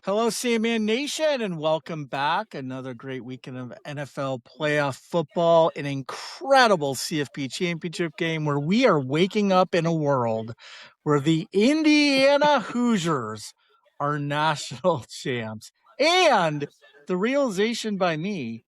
Hello, Sandman Nation, and welcome back. Another great weekend of NFL playoff football, an incredible CFP Championship game where we are waking up in a world where the Indiana Hoosiers are national champs. And the realization by me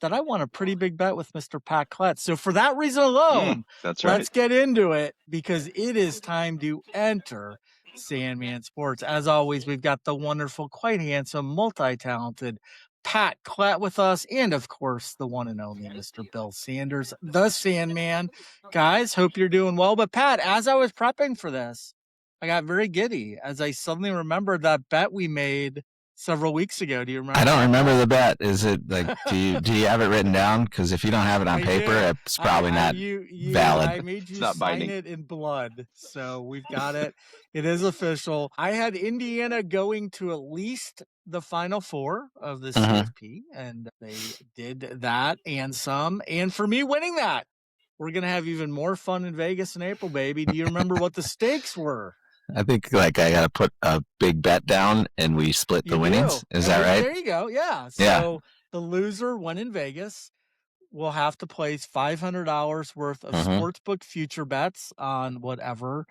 that I won a pretty big bet with Mr. Pat Klett. So for that reason alone, That's let's right. get into it because it is time to enter Sandman Sports. As always, we've got the wonderful, quite handsome, multi-talented Pat Klett with us, and of course, the one and only Mr. Bill Sanders, the Sandman. Guys, hope you're doing well. But Pat, as I was prepping for this, I got very giddy as I suddenly remembered that bet we made several weeks ago. Do you remember? I don't remember the bet. Is it like do you have it written down? Because if you don't have it on paper, it's probably not valid. I made you not sign binding. it in blood, so we've got it. It is official. I had Indiana going to at least the Final Four of the CFP, and they did that and some. And for me winning that, we're gonna have even more fun in Vegas in April, baby. Do you remember what the stakes were? I think like I got to put a big bet down and we split the winnings. Is that right? There you go. Yeah. So the loser, when in Vegas, will have to place $500 worth of sportsbook future bets on whatever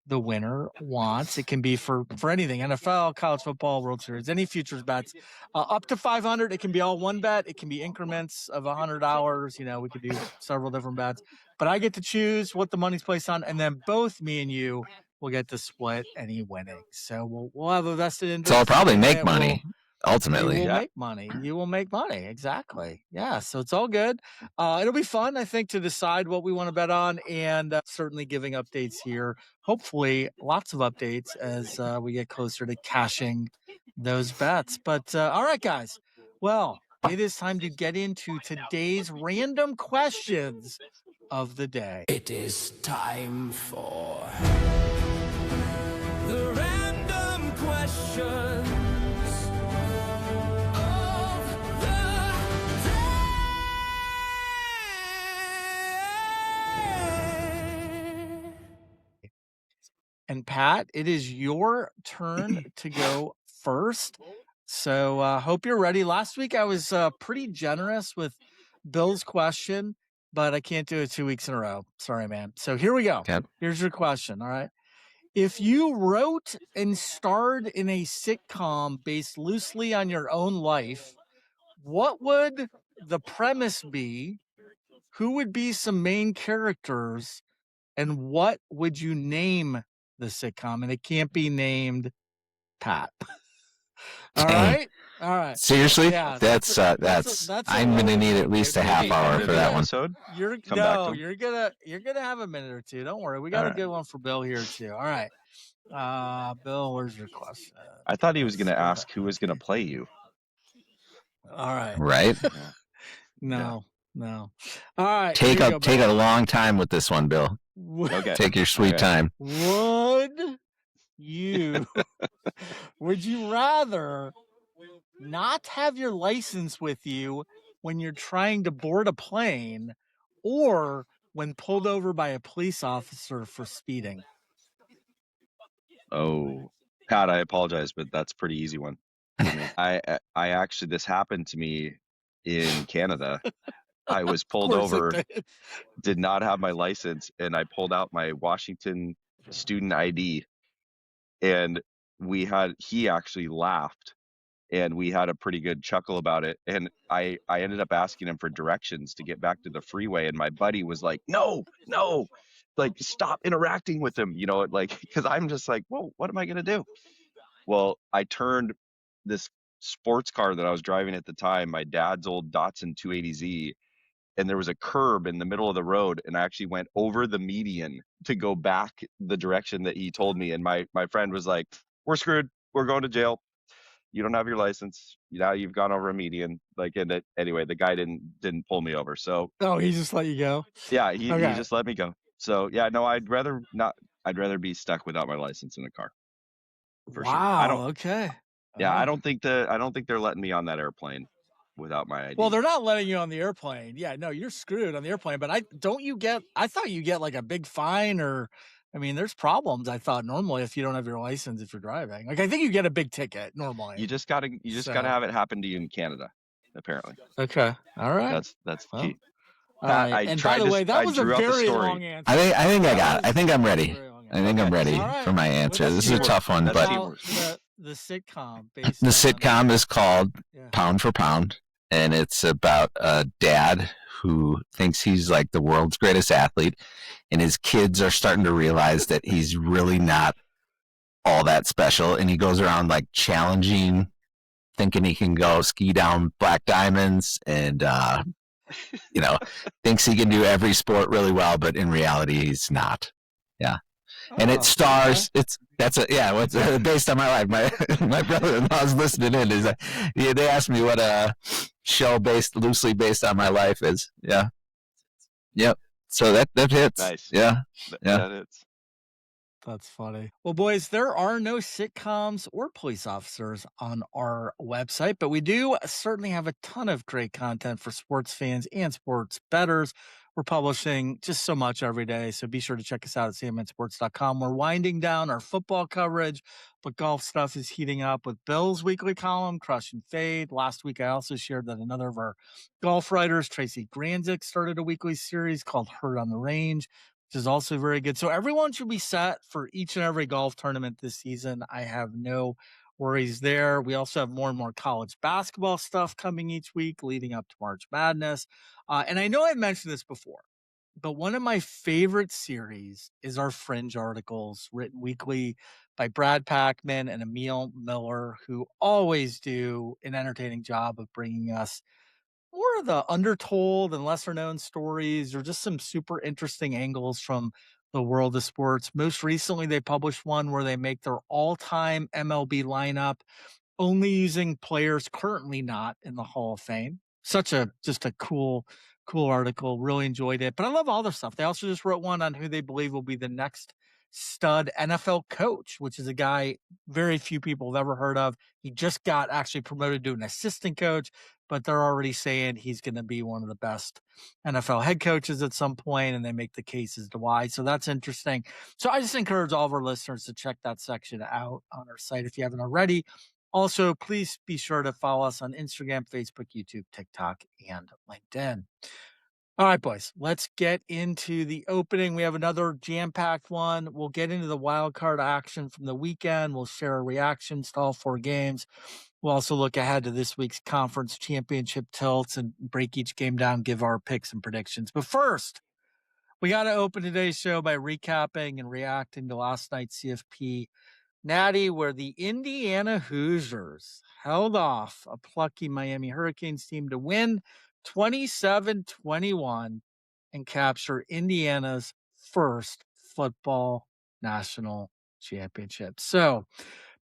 the winner wants. It can be for anything: NFL, college football, World Series, any futures bets up to 500. It can be all one bet. It can be increments of $100. You know, we could do several different bets, but I get to choose what the money's placed on, and then both me and you will get to split any winnings. So we'll have a vested interest. So I'll probably make money. Ultimately, you will make money. You will make money. Exactly. Yeah. So it's all good. It'll be fun, I think, to decide what we want to bet on, and certainly giving updates here. Hopefully, lots of updates as we get closer to cashing those bets. But all right, guys. Well, it is time to get into today's random questions of the day. It is time for the random questions. And Pat, it is your turn to go first. So hope you're ready. Last week I was pretty generous with Bill's question, but I can't do it 2 weeks in a row. Sorry, man. So here we go. Okay. Here's your question. All right. If you wrote and starred in a sitcom based loosely on your own life, what would the premise be? Who would be some main characters? And what would you name the sitcom? And it can't be named Pat. All right. Seriously? Yeah, that's I'm gonna need at least a half hour for that one. You're gonna have a minute or two. Don't worry. We got a good one for Bill here too. All right. Bill, where's your question? I thought he was going to ask who was going to play you. All right. Right? No. All right. Take a long time with this one, Bill. Okay. Take your sweet time. Would you rather not have your license with you when you're trying to board a plane or when pulled over by a police officer for speeding? Oh, Pat, I apologize, but that's a pretty easy one. I actually, this happened to me in Canada. I was pulled over, did not have my license, and I pulled out my Washington student ID, and he actually laughed, and we had a pretty good chuckle about it. And I ended up asking him for directions to get back to the freeway, and my buddy was like, no, like, stop interacting with him, like, because I'm just like, whoa, what am I gonna do? Well, I turned this sports car that I was driving at the time, my dad's old Datsun 280Z, and there was a curb in the middle of the road, and I actually went over the median to go back the direction that he told me. And my friend was like, we're screwed. We're going to jail. You don't have your license. Now you've gone over a median. Like, and anyway, the guy didn't pull me over. So he just let you go. Yeah, he just let me go. So yeah, no, I'd rather not. I'd rather be stuck without my license in a car. For sure. Okay. Yeah, I don't think they're letting me on that airplane without my ID. Well, they're not letting you on the airplane. Yeah, no, you're screwed on the airplane. But I thought you get like a big fine or I mean, there's problems. I thought normally if you don't have your license, if you're driving, like I think you get a big ticket normally. You just gotta have it happen to you in Canada, apparently. Okay, all right. That's the key. All right. And by the way, that was a very long answer. I think I got it. I think I'm ready. I'm ready for my answer. This is a tough one, but the sitcom. The sitcom is called Pound for Pound, and it's about a dad who thinks he's like the world's greatest athlete, and his kids are starting to realize that he's really not all that special, and he goes around like challenging, thinking he can go ski down black diamonds, and thinks he can do every sport really well, but in reality he's not. Yeah. And it stars. It's based on my life. My brother-in-law is listening in. They asked me what a show loosely based on my life is. Yeah. Yep. So that hits. Nice. Yeah. That hits. That's funny. Well, boys, there are no sitcoms or police officers on our website, but we do certainly have a ton of great content for sports fans and sports bettors. We're publishing just so much every day, so be sure to check us out at cmnsports.com. We're winding down our football coverage, but golf stuff is heating up with Bill's weekly column, Crush and Fade. Last week, I also shared that another of our golf writers, Tracy Granzik, started a weekly series called Herd on the Range, which is also very good. So everyone should be set for each and every golf tournament this season. I have no worries there. We also have more and more college basketball stuff coming each week leading up to March Madness. And I know I mentioned this before, but one of my favorite series is our Fringe articles written weekly by Brad Packman and Emil Miller, who always do an entertaining job of bringing us more of the undertold and lesser known stories or just some super interesting angles from the world of sports. Most recently, they published one where they make their all-time MLB lineup, only using players currently not in the Hall of Fame. Just a cool article. Really enjoyed it. But I love all their stuff. They also just wrote one on who they believe will be the next stud NFL coach, which is a guy very few people have ever heard of. He just got actually promoted to an assistant coach, but they're already saying he's going to be one of the best NFL head coaches at some point, and they make the case as to why. So that's interesting. So I just encourage all of our listeners to check that section out on our site if you haven't already. Also, please be sure to follow us on Instagram, Facebook, YouTube, TikTok, and LinkedIn. All right, boys, let's get into the opening. We have another jam-packed one. We'll get into the wild card action from the weekend. We'll share our reactions to all 4 games. We'll also look ahead to this week's conference championship tilts and break each game down, give our picks and predictions. But first, we got to open today's show by recapping and reacting to last night's CFP Natty, where the Indiana Hoosiers held off a plucky Miami Hurricanes team to win 27-21 and capture Indiana's first football national championship. So,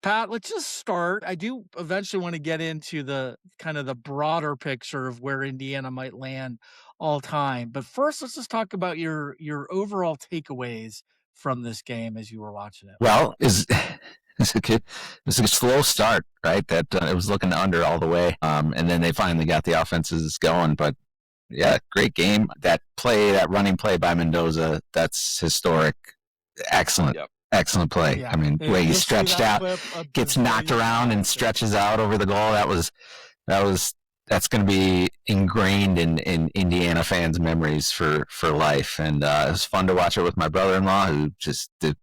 Pat, let's just start. I do eventually want to get into the kind of the broader picture of where Indiana might land all time. But first, let's just talk about your overall takeaways from this game as you were watching it. Well, it's a slow start, right? That it was looking under all the way, and then they finally got the offenses going. But yeah, great game. That running play by Mendoza, that's historic. Excellent. Yep. Excellent play. Yeah. I mean, the way he stretched out, gets knocked around and stretches out over the goal. That's going to be ingrained in Indiana fans' memories for life. And it was fun to watch it with my brother-in-law, who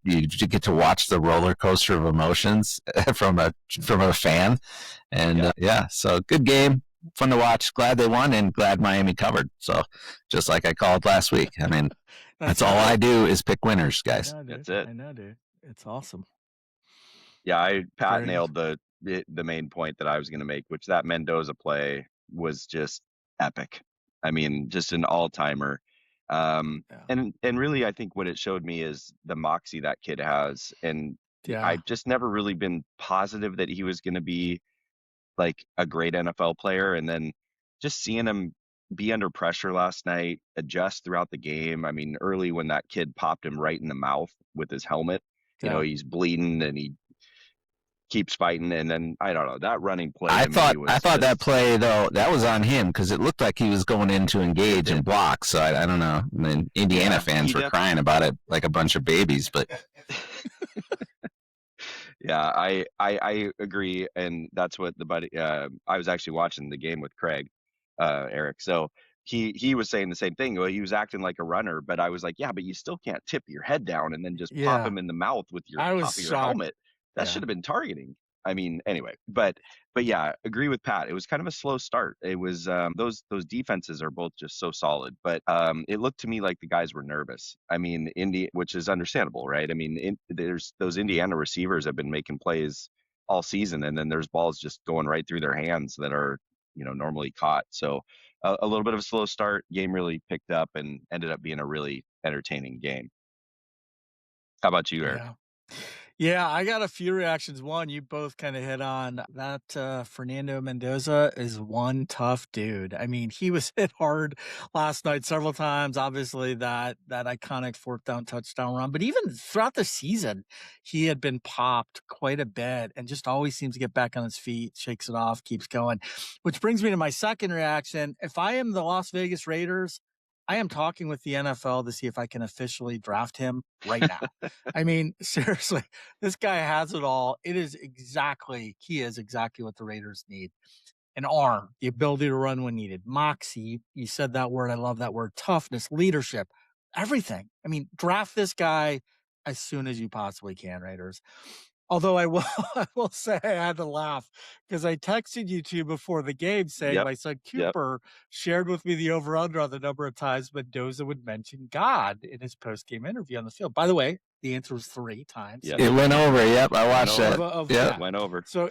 you get to watch the roller coaster of emotions from a fan. And so good game, fun to watch. Glad they won and glad Miami covered. So just like I called last week. I mean, that's all I do is pick winners, guys. That's it. I know, dude. It's awesome. Yeah, Pat nailed the main point that I was going to make, which that Mendoza play was just epic. I mean, just an all-timer. And really, I think what it showed me is the moxie that kid has. And I've just never really been positive that he was going to be like a great NFL player. And then just seeing him be under pressure last night, adjust throughout the game. I mean, early when that kid popped him right in the mouth with his helmet, you know, he's bleeding and he keeps fighting, and then I don't know, that running play I to me was thought that just, play though that was on him because it looked like he was going in to engage and block. So I don't know. And then Indiana fans were crying about it like a bunch of babies, but yeah, I agree, and that's what the buddy. I was actually watching the game with Craig, Eric. So he was saying the same thing. Well, he was acting like a runner, but I was like, yeah, but you still can't tip your head down and then just pop Yeah. him in the mouth with your I was top of your shocked. helmet. That Yeah. should have been targeting. I mean, anyway, but yeah, agree with Pat. It was kind of a slow start. It was those defenses are both just so solid, but it looked to me like the guys were nervous. I mean, which is understandable, right? I mean, there's those Indiana receivers have been making plays all season, and then there's balls just going right through their hands that are normally caught. So a little bit of a slow start. Game really picked up and ended up being a really entertaining game. How about you, Eric? Yeah, I got a few reactions. One, you both kind of hit on that. Fernando Mendoza is one tough dude. I mean, he was hit hard last night several times. Obviously, that iconic fourth down touchdown run, but even throughout the season, he had been popped quite a bit and just always seems to get back on his feet, shakes it off, keeps going. Which brings me to my second reaction. If I am the Las Vegas Raiders, I am talking with the NFL to see if I can officially draft him right now. I mean, seriously, this guy has it all. He is exactly what the Raiders need. An arm, the ability to run when needed, moxie. You said that word. I love that word. Toughness, leadership, everything. I mean, draft this guy as soon as you possibly can, Raiders. Although I will say I had to laugh because I texted you two before the game saying my son Cooper shared with me the over-under on the number of times Mendoza would mention God in his post-game interview on the field. By the way, the answer was 3 times. Yeah. It went over. Yep, I watched that. Yeah, went over. So,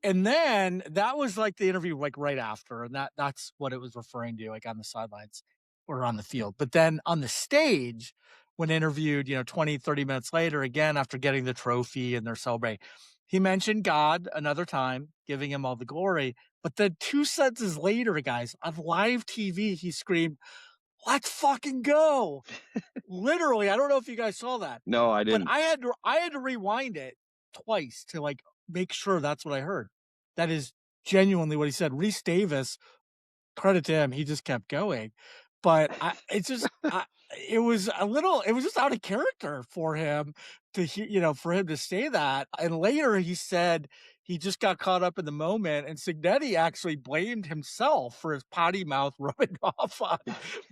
and then that was like the interview, like right after, and that's what it was referring to, like on the sidelines or on the field. But then on the stage, when interviewed, 20, 30 minutes later, again, after getting the trophy and they're celebrating, he mentioned God another time, giving him all the glory. But then 2 sentences later, guys, on live TV, he screamed, "Let's fucking go." Literally, I don't know if you guys saw that. No, I didn't. But I had to rewind it twice to like make sure that's what I heard. That is genuinely what he said. Reese Davis, credit to him, he just kept going. But it was just out of character for him to for him to say that. And later he said he just got caught up in the moment, and Signetti actually blamed himself for his potty mouth rubbing off on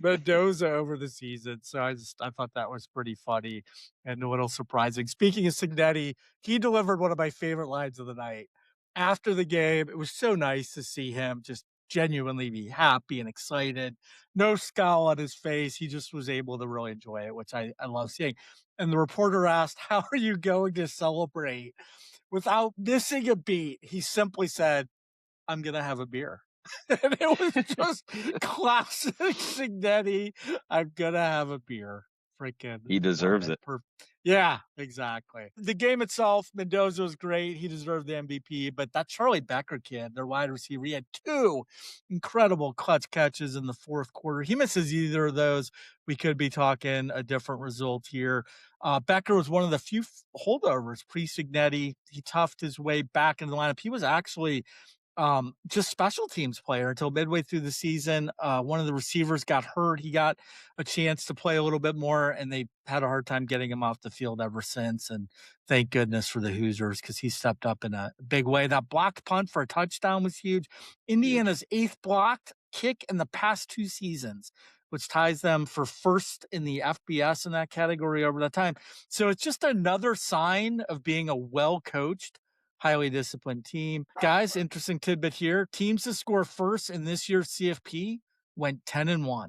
Mendoza over the season. So I thought that was pretty funny and a little surprising. Speaking of Signetti, he delivered one of my favorite lines of the night. After the game, it was so nice to see him just genuinely be happy and excited. No scowl on his face. He just was able to really enjoy it, which I love seeing. And the reporter asked, "How are you going to celebrate?" Without missing a beat, he simply said, "I'm going to have a beer." And it was just classic Signetti. I'm going to have a beer. Freaking. He deserves it. Yeah, exactly. The game itself, Mendoza was great. He deserved the MVP, but that Charlie Becker kid, their wide receiver, he had 2 incredible clutch catches in the fourth quarter. He misses either of those, we could be talking a different result here. Becker was one of the few holdovers pre-Signetti. He toughed his way back in the lineup. He was actually just special teams player until midway through the season. One of the receivers got hurt. He got a chance to play a little bit more, and they had a hard time getting him off the field ever since. And thank goodness for the Hoosiers because he stepped up in a big way. That blocked punt for a touchdown was huge. Indiana's 8th blocked kick in the past 2 seasons, which ties them for first in the FBS in that category over that time. So it's just another sign of being a well-coached, highly disciplined team. Guys, interesting tidbit here. Teams to score first in this year's CFP went 10-1.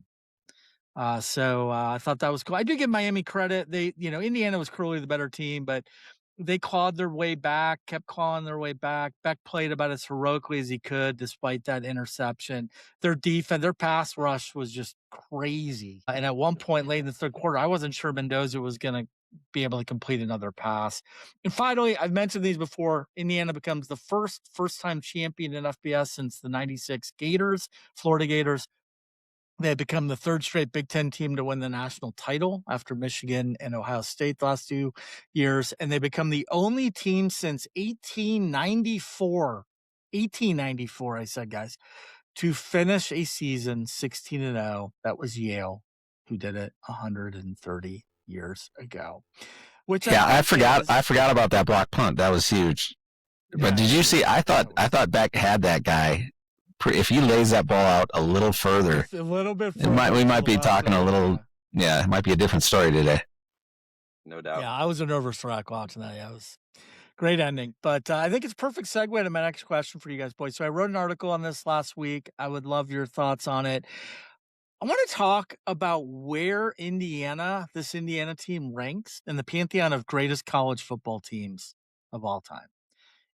So I thought that was cool. I do give Miami credit. They, Indiana was clearly the better team, but they clawed their way back, kept clawing their way back. Beck played about as heroically as he could, despite that interception. Their defense, their pass rush was just crazy. And at one point late in the third quarter, I wasn't sure Mendoza was going to be able to complete another pass. And finally, I've mentioned these before, Indiana becomes the first-time champion in FBS since the 96 Gators, Florida Gators. They had become the third straight Big Ten team to win the national title after Michigan and Ohio State the last 2 years. And they become the only team since 1894, I said, guys, to finish a season 16-0. That was Yale, who did it 130 years ago. Which I forgot about that block punt. That was huge. But did you see? I thought Beck had that guy. If he lays that ball out a little further, a little bit further, we might be talking a little. Yeah, it might be a different story today. No doubt. Yeah, I was a nervous wreck watching that. Yeah, it was a great ending. But I think it's a perfect segue to my next question for you guys, boys. So I wrote an article on this last week. I would love your thoughts on it. I want to talk about where this Indiana team ranks in the pantheon of greatest college football teams of all time.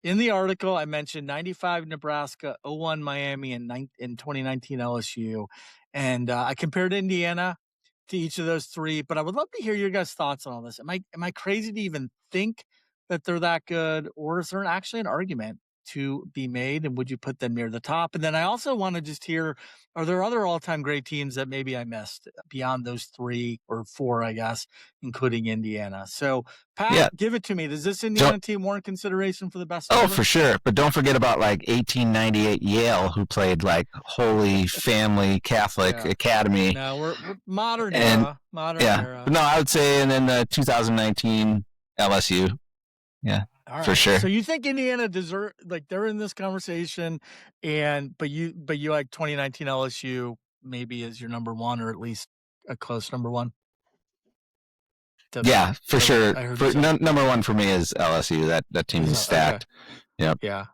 In the article, I mentioned 95 Nebraska, 01 Miami, and in 2019 LSU. And I compared Indiana to each of those three, but I would love to hear your guys' thoughts on all this. Am I crazy to even think that they're that good, or is there actually an argument to be made, and would you put them near the top? And then I also want to just hear, are there other all-time great teams that maybe I missed beyond those 3 or 4, I guess, including Indiana? So, Pat, give it to me. Does this Indiana team warrant consideration for the best ever? For sure. But don't forget about 1898 Yale, who played Holy Family Catholic Academy. No, we're modern era. Era. No, I would say, and then the 2019 LSU. Yeah. Right. For sure. So you think Indiana deserve they're in this conversation, but you like 2019 LSU maybe as your number one, or at least a close number one? For sure. Number one for me is LSU. That team is stacked. Okay. Yep. Yeah.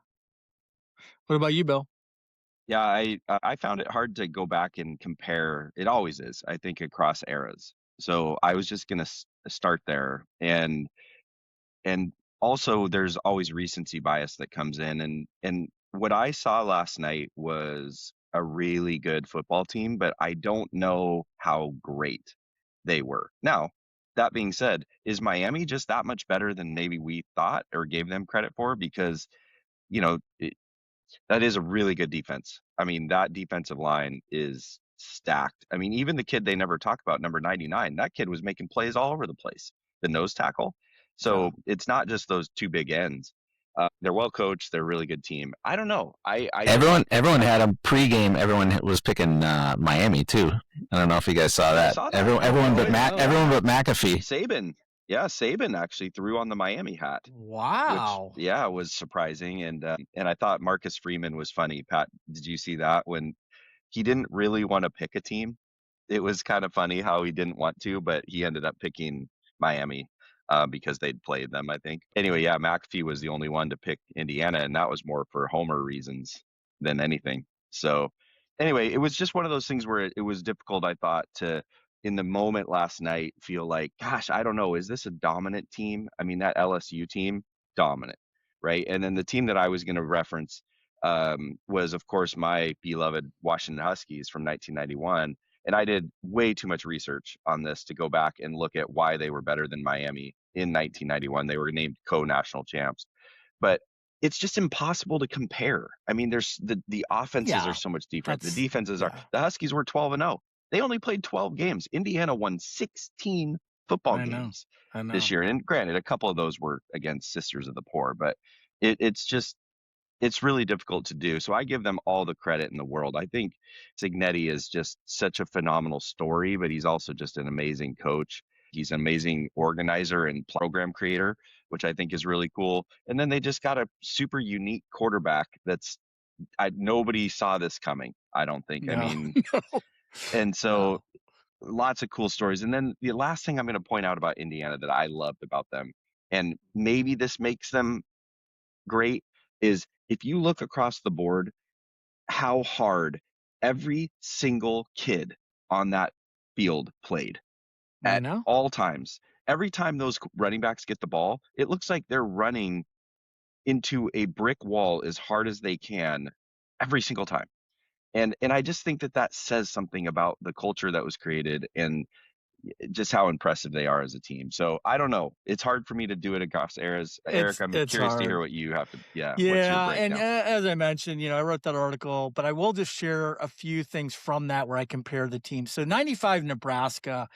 What about you, Bill? Yeah, I found it hard to go back and compare. It always is, I think, across eras. So I was just gonna start there, and also there's always recency bias that comes in, and what I saw last night was a really good football team, but I don't know how great they were. Now, that being said, is Miami just that much better than maybe we thought or gave them credit for? Because, that is a really good defense. I mean, that defensive line is stacked. I mean, even the kid they never talk about, number 99, that kid was making plays all over the place, the nose tackle. So it's not just those 2 big ends. They're well coached. They're a really good team. I don't know. Everyone had a pregame. Everyone was picking Miami too. I don't know if you guys saw that. Everyone but McAfee. Saban actually threw on the Miami hat. Wow. Which, was surprising, and I thought Marcus Freeman was funny. Pat, did you see that when he didn't really want to pick a team? It was kind of funny how he didn't want to, but he ended up picking Miami. Because they'd played them, I think. Anyway, McAfee was the only one to pick Indiana, and that was more for Homer reasons than anything. So anyway, it was just one of those things where it was difficult, I thought, to, in the moment last night, feel like, gosh, I don't know, is this a dominant team? I mean, that LSU team, dominant, right? And then the team that I was going to reference was, of course, my beloved Washington Huskies from 1991. And I did way too much research on this to go back and look at why they were better than Miami in 1991. They were named co-national champs. But it's just impossible to compare. I mean, there's the offenses are so much different. The defenses are. The Huskies were 12-0. They only played 12 games. Indiana won 16 football games this year. And granted, a couple of those were against Sisters of the Poor, but it's really difficult to do. So I give them all the credit in the world. I think Cignetti is just such a phenomenal story, but he's also just an amazing coach. He's an amazing organizer and program creator, which I think is really cool. And then they just got a super unique quarterback nobody saw this coming, I don't think. No, I mean, and so lots of cool stories. And then the last thing I'm going to point out about Indiana that I loved about them, and maybe this makes them great, is if you look across the board, how hard every single kid on that field played at all times. Every time those running backs get the ball, it looks like they're running into a brick wall as hard as they can every single time. And I just think that says something about the culture that was created and just how impressive they are as a team. So I don't know. It's hard for me to do it across eras. Eric, I'm It's curious to hear hard. what you have to. What's your Yeah, and breakdown? as I mentioned, I wrote that article, but I will just share a few things from that where I compare the teams. So 95 Nebraska,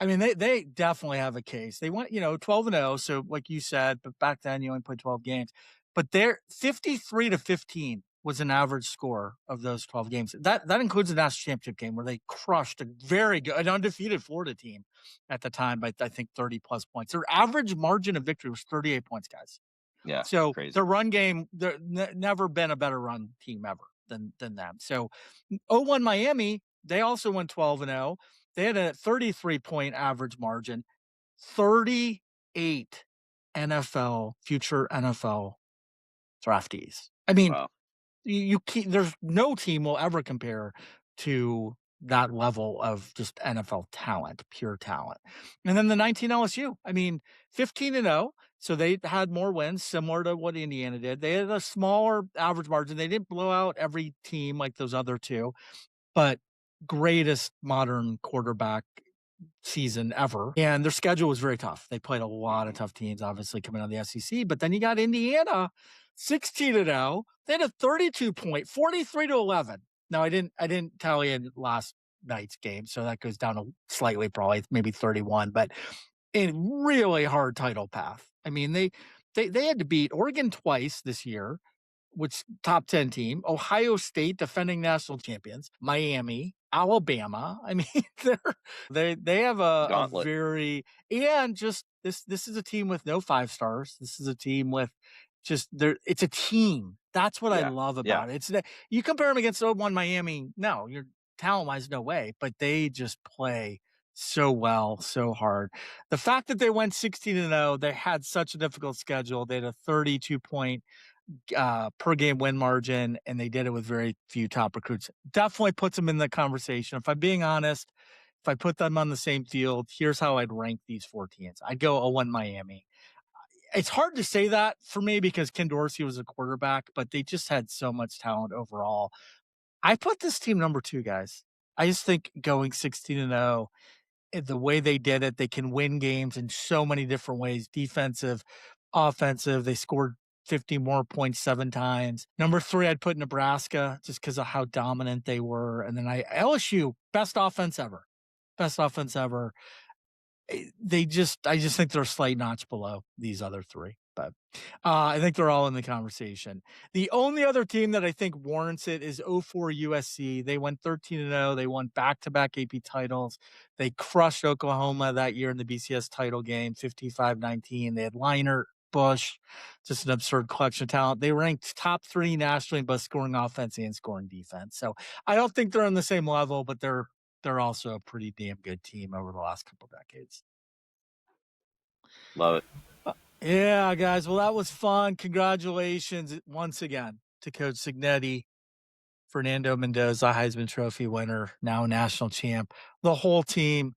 I mean, they definitely have a case. They went, 12-0. So like you said, but back then you only played 12 games. But they're 53-15 was an average score of those 12 games. That includes the national championship game where they crushed a very good, an undefeated Florida team at the time by I think 30 plus points. Their average margin of victory was 38 points, guys. Yeah. So crazy. the run game, there never been a better run team ever than them. So 0-1 Miami, they also went 12-0. They had a 33-point average margin, 38 future NFL draftees. I mean, wow. there's no team will ever compare to that level of just NFL talent, pure talent. And then the 19 LSU, I mean, 15-0. So they had more wins, similar to what Indiana did. They had a smaller average margin. They didn't blow out every team like those other two, but greatest modern quarterback season ever. And their schedule was very tough. They played a lot of tough teams, obviously, coming out of the SEC. But then you got Indiana, 16-0. They had a 32-point, 43-11. Now I didn't tally in last night's game, so that goes down slightly, probably maybe 31. But a really hard title path. I mean, they had to beat Oregon twice this year, which top 10 team, Ohio State, defending national champions, Miami, Alabama. I mean, they have a very, and just this is a team with no 5 stars. This is a team with it's a team. That's what I love about it. It's that you compare them against 0-1 Miami. No, you're talent wise, no way, but they just play so well, so hard. The fact that they went 16-0, they had such a difficult schedule. They had a 32-point per game win margin, and they did it with very few top recruits. Definitely puts them in the conversation. If I'm being honest, if I put them on the same field, here's how I'd rank these 4 teams. I'd go 0-1 Miami. It's hard to say that for me because Ken Dorsey was a quarterback, but they just had so much talent overall. I put this team number 2, guys. I just think going 16-0, the way they did it, they can win games in so many different ways, defensive, offensive. They scored 50 more points 7 times. Number 3, I'd put Nebraska just because of how dominant they were. And then LSU, best offense ever. I just think they're a slight notch below these other 3, but I think they're all in the conversation. The only other team that I think warrants it is 04 USC. They went 13-0. They won back-to-back AP titles. They crushed Oklahoma that year in the BCS title game, 55-19. They had Leinart, Bush, just an absurd collection of talent. They ranked top 3 nationally in both scoring offense and scoring defense. So I don't think they're on the same level, but they're also a pretty damn good team over the last couple decades. Love it. Yeah, guys. Well, that was fun. Congratulations once again to Coach Cignetti, Fernando Mendoza, Heisman Trophy winner, now national champ, the whole team,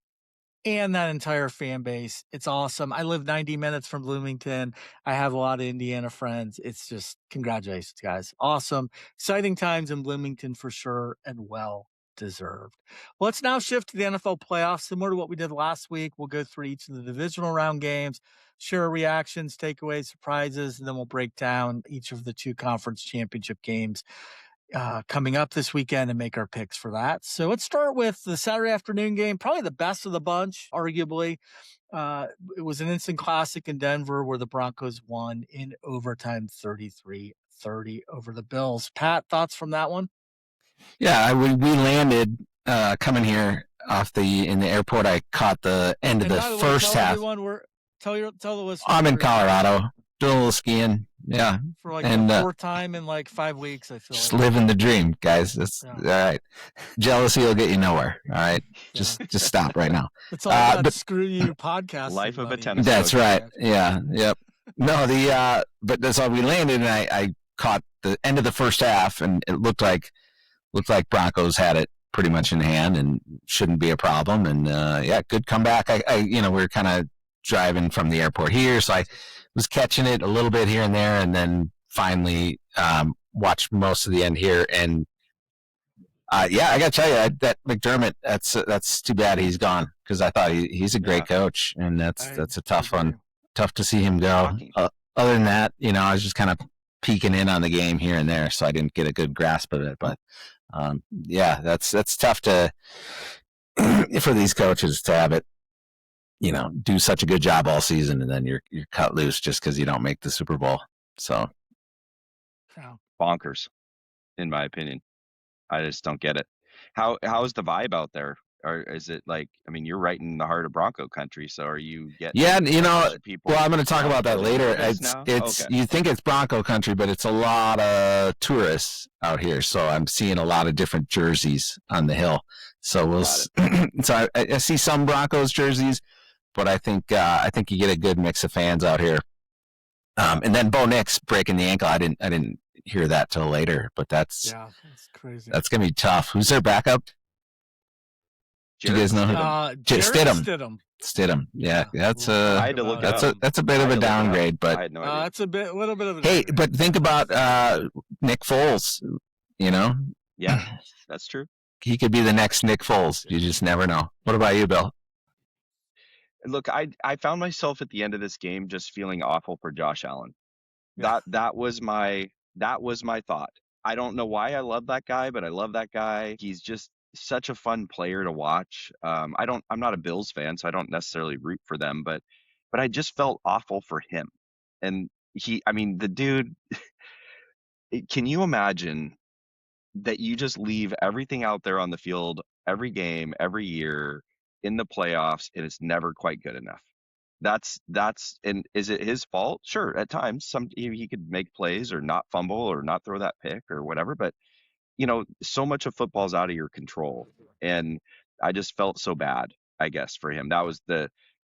and that entire fan base. It's awesome. I live 90 minutes from Bloomington. I have a lot of Indiana friends. It's just congratulations, guys. Awesome. Exciting times in Bloomington for sure, and well deserved. Well, let's now shift to the NFL playoffs. Similar to what we did last week, we'll go through each of the divisional round games, share reactions, takeaways, surprises, and then we'll break down each of the 2 conference championship games coming up this weekend and make our picks for that. So let's start with the Saturday afternoon game, probably the best of the bunch, arguably. It was an instant classic in Denver where the Broncos won in overtime 33-30 over the Bills. Pat, thoughts from that one? Yeah, we landed coming here in the airport. I caught the end of the first half. Tell the listeners. I'm in Colorado, doing a little skiing. Yeah, for like the 4th time in like 5 weeks. I feel just living the dream, guys. That's all right. Jealousy will get you nowhere. All right, just stop right now. It's all about screw you podcast. Life of a tennis. That's right. Yeah. Yep. No, but that's how we landed, and I caught the end of the first half, and it looked like Broncos had it pretty much in hand and shouldn't be a problem. And good comeback. We were kind of driving from the airport here, so I was catching it a little bit here and there, and then finally watched most of the end here. And I got to tell you that McDermott, that's too bad he's gone. because I thought he's a great coach, and that's a tough one. Tough to see him go. Other than that, I was just kind of peeking in on the game here and there, so I didn't get a good grasp of it. But that's tough to for these coaches to have it, do such a good job all season, and then you're cut loose just because you don't make the Super Bowl. So bonkers, in my opinion. I just don't get it. How's the vibe out there? Or is it like, you're right in the heart of Bronco country, so are you getting people? Well, I'm going to talk about that later. It's You think it's Bronco country, but it's a lot of tourists out here. So I'm seeing a lot of different jerseys on the hill. So so I see some Broncos jerseys, but I think you get a good mix of fans out here. And then Bo Nix breaking the ankle. I didn't hear that till later, but that's crazy. That's going to be tough. Who's their backup? Do you guys know who? Stidham. Yeah, that's I had to look that's a bit of a downgrade, but I had no idea. That's a little bit of a downgrade. But think about Nick Foles. Yeah, that's true. He could be the next Nick Foles. You just never know. What about you, Bill? Look, I found myself at the end of this game just feeling awful for Josh Allen. Yeah. That was my thought. I don't know why I love that guy, but I love that guy. He's just such a fun player to watch. I'm not a Bills fan, so I don't necessarily root for them, but I just felt awful for him. And the dude, can you imagine that you just leave everything out there on the field every game, every year in the playoffs, and it's never quite good enough? And is it his fault? Sure, at times he could make plays or not fumble or not throw that pick or whatever, but so much of football's out of your control, and I just felt so bad, I guess, for him. That was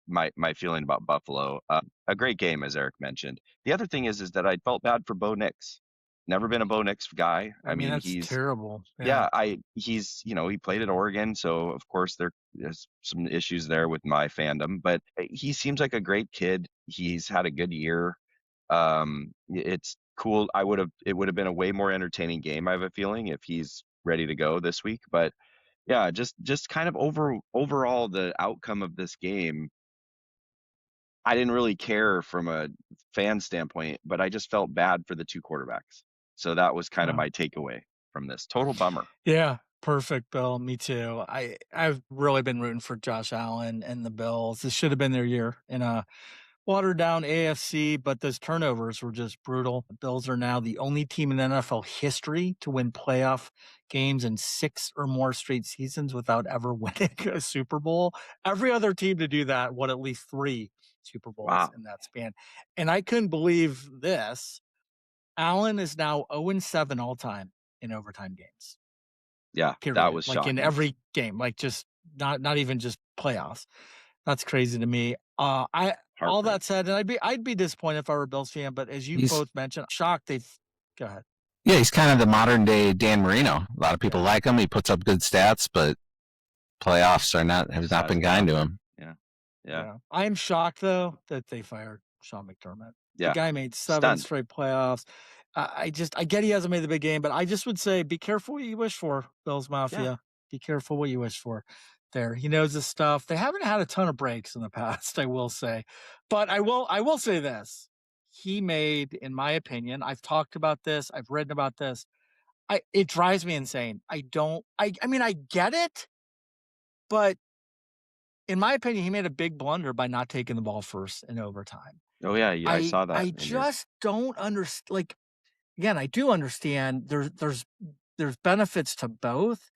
my feeling about Buffalo. A great game, as Eric mentioned. The other thing is that I felt bad for Bo Nix. Never been a Bo Nix guy. He's terrible. He played at Oregon, so of course there's some issues there with my fandom, but he seems like a great kid. He's had a good year. It's cool. It would have been a way more entertaining game, I have a feeling, if he's ready to go this week. But yeah, just kind of overall the outcome of this game, I didn't really care from a fan standpoint, but I just felt bad for the two quarterbacks. So that was kind of my takeaway from this. Total bummer. Yeah, perfect, Bill. Me too. I've really been rooting for Josh Allen and the Bills. This should have been their year in a watered down AFC, but those turnovers were just brutal. The Bills are now the only team in NFL history to win playoff games in 6 or more straight seasons without ever winning a Super Bowl. Every other team to do that won at least 3 Super Bowls in that span. And I couldn't believe this. Allen is now 0-7 all time in overtime games. Yeah, period. That was shocking. In every game, just not even just playoffs. That's crazy to me. All that said, and I'd be disappointed if I were a Bills fan, but as you both mentioned, shocked go ahead. Yeah, he's kind of the modern day Dan Marino. A lot of people like him. He puts up good stats, but playoffs have not been kind to him. Yeah. I'm shocked though that they fired Sean McDermott. Yeah. The guy made 7 straight playoffs. I get he hasn't made the big game, but I just would say be careful what you wish for, Bills Mafia. Yeah. Be careful what you wish for there. He knows his stuff. They haven't had a ton of breaks in the past, I will say. But I will say this. He made, in my opinion, I've talked about this, I've written about this. It drives me insane. I get it, but in my opinion, he made a big blunder by not taking the ball first in overtime. Oh yeah, I saw that. I just don't understand. Again, I do understand there's benefits to both,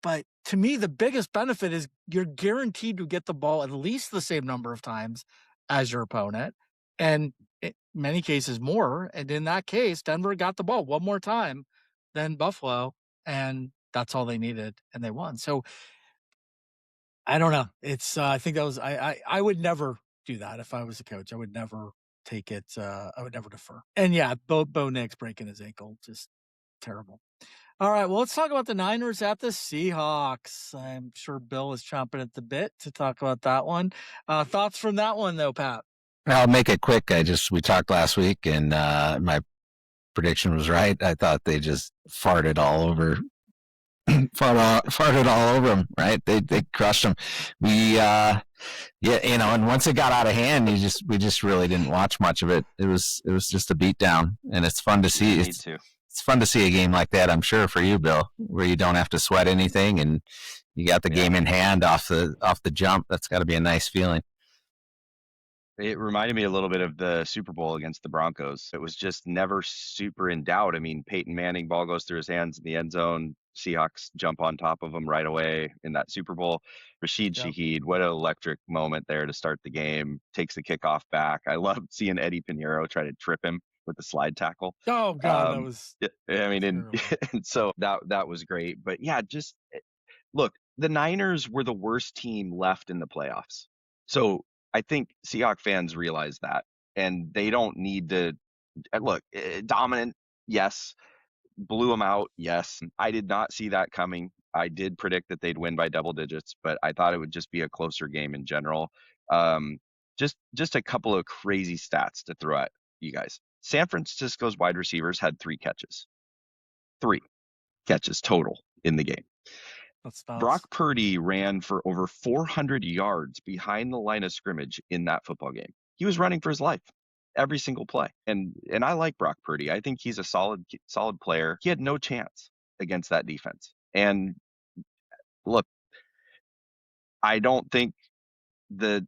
but to me, the biggest benefit is you're guaranteed to get the ball at least the same number of times as your opponent, and in many cases more. And in that case, Denver got the ball one more time than Buffalo, and that's all they needed, and they won. So I don't know. It's I think that was I would never do that if I was a coach. I would never take it. I would never defer. And yeah, Bo Nix breaking his ankle, just terrible. All right, well, let's talk about the Niners at the Seahawks. I'm sure Bill is chomping at the bit to talk about that one. Thoughts from that one, though, Pat? I'll make it quick. We talked last week, and my prediction was right. I thought they just farted all over farted all over them, right? They crushed them. We and once it got out of hand, we just really didn't watch much of it. It was just a beatdown, and it's fun to see. It's fun to see a game like that, I'm sure, for you, Bill, where you don't have to sweat anything and you got the game in hand off the jump. That's got to be a nice feeling. It reminded me a little bit of the Super Bowl against the Broncos. It was just never super in doubt. I mean, Peyton Manning, ball goes through his hands in the end zone. Seahawks jump on top of him right away in that Super Bowl. Rashid Shaheed, what an electric moment there to start the game. Takes the kickoff back. I loved seeing Eddie Pinheiro try to trip him with the slide tackle. Oh God, that was. I mean, and so that was great. But yeah, just look, the Niners were the worst team left in the playoffs. So I think Seahawks fans realize that, and they don't need to look dominant. Yes. Blew them out. Yes. I did not see that coming. I did predict that they'd win by double digits, but I thought it would just be a closer game in general. Just a couple of crazy stats to throw at you guys. San Francisco's wide receivers had 3 catches. 3 catches total in the game. That's nuts. Brock Purdy ran for over 400 yards behind the line of scrimmage in that football game. He was running for his life every single play. And I like Brock Purdy. I think he's a solid player. He had no chance against that defense. And look, I think the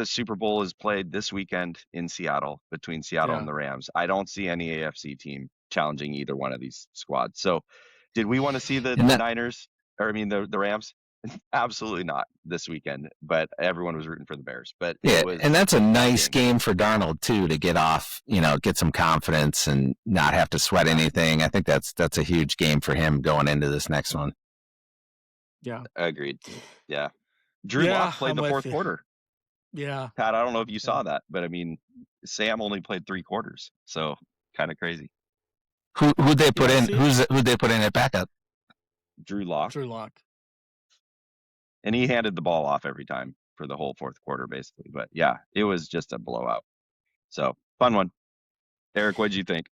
Super Bowl is played this weekend in Seattle between Seattle and the Rams. I don't see any AFC team challenging either one of these squads. So did we want to see the Niners? Or I mean the Rams? Absolutely not this weekend, but everyone was rooting for the Bears. But and that's a nice game for Darnold too, to get off, get some confidence and not have to sweat anything. I think that's a huge game for him going into this next one. Yeah, agreed. Yeah, Drew Lock played the fourth quarter. Yeah, Pat, I don't know if you saw that, but I mean, Sam only played 3 quarters, so kind of crazy. Who'd they put in? Who'd they put in at backup? Drew Lock. And he handed the ball off every time for the whole fourth quarter, basically. But yeah, it was just a blowout. So fun one. Eric, what'd you think?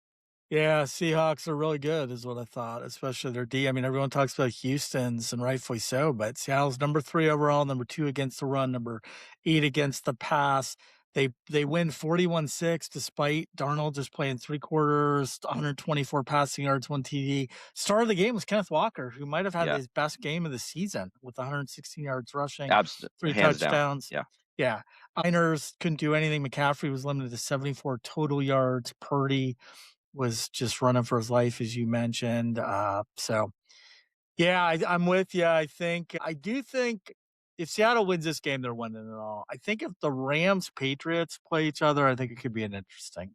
Yeah, Seahawks are really good, is what I thought, especially their D. I mean, everyone talks about Houston's, and rightfully so, but Seattle's number 3 overall, number 2 against the run, number 8 against the pass. They win 41-6 despite Darnold just playing 3 quarters, 124 passing yards, 1 TD. Start of the game was Kenneth Walker, who might have had his best game of the season with 116 yards rushing, 3 touchdowns. Down. Yeah. Niners couldn't do anything. McCaffrey was limited to 74 total yards. Purdy was just running for his life, as you mentioned. So, yeah, I'm with you. I do think if Seattle wins this game, they're winning it all. I think if the Rams Patriots play each other, I think it could be an interesting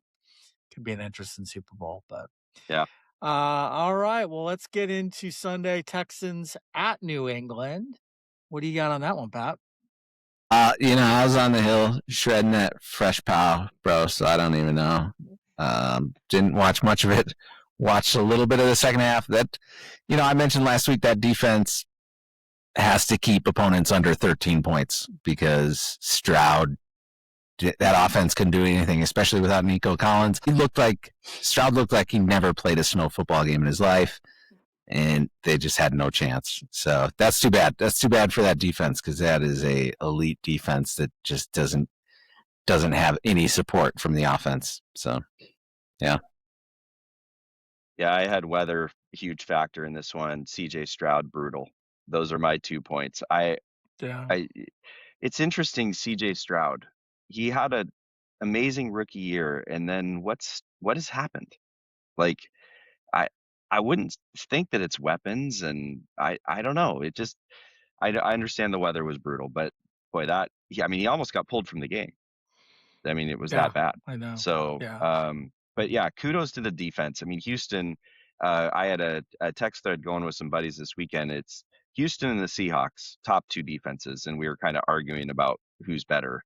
Super Bowl. But yeah. All right. Well, let's get into Sunday. Texans at New England. What do you got on that one, Pat? I was on the hill shredding that fresh pow, bro. So I don't even know. Didn't watch much of it. Watched a little bit of the second half. That, I mentioned last week that defense has to keep opponents under 13 points because Stroud, that offense couldn't do anything, especially without Nico Collins. Stroud looked like he never played a snow football game in his life, and they just had no chance. So that's too bad. That's too bad for that defense, because that is a elite defense that just doesn't have any support from the offense. So, yeah. Yeah, I had weather, huge factor in this one. CJ Stroud, brutal. Those are my 2 points. It's interesting, CJ Stroud. He had an amazing rookie year, and then what has happened? Like, I wouldn't think that it's weapons, and I don't know. It just I understand the weather was brutal, but boy, he almost got pulled from the game. I mean, it was that bad. I know. So, but yeah, kudos to the defense. I mean, Houston. I had a text thread going with some buddies this weekend. It's Houston and the Seahawks, top 2 defenses, and we were kind of arguing about who's better.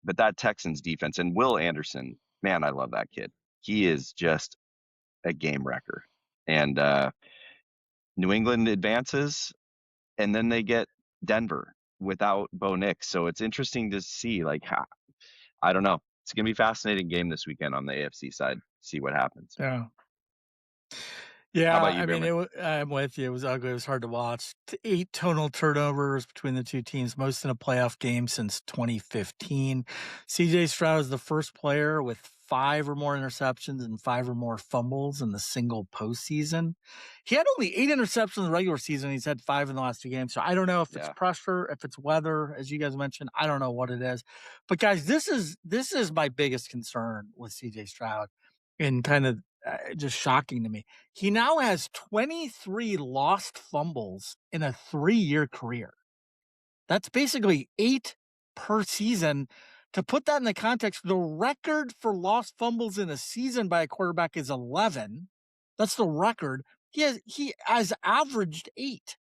But that Texans defense, and Will Anderson, man, I love that kid. He is just a game wrecker. And New England advances, and then they get Denver without Bo Nix. So it's interesting to see, I don't know. It's going to be a fascinating game this weekend on the AFC side. See what happens. Yeah. Yeah, How about you, I mean, Behrman? I'm with you. It was ugly. It was hard to watch. 8 total turnovers between the two teams, most in a playoff game since 2015. CJ Stroud is the first player with 5 or more interceptions and 5 or more fumbles in the single postseason. He had only 8 interceptions in the regular season. He's had 5 in the last 2 games. So I don't know if it's pressure, if it's weather, as you guys mentioned. I don't know what it is. But guys, this is my biggest concern with CJ Stroud, and kind of just shocking to me. He now has 23 lost fumbles in a 3-year career. That's basically 8 per season. To put that in the context, the record for lost fumbles in a season by a quarterback is 11. That's the record. He has averaged 8.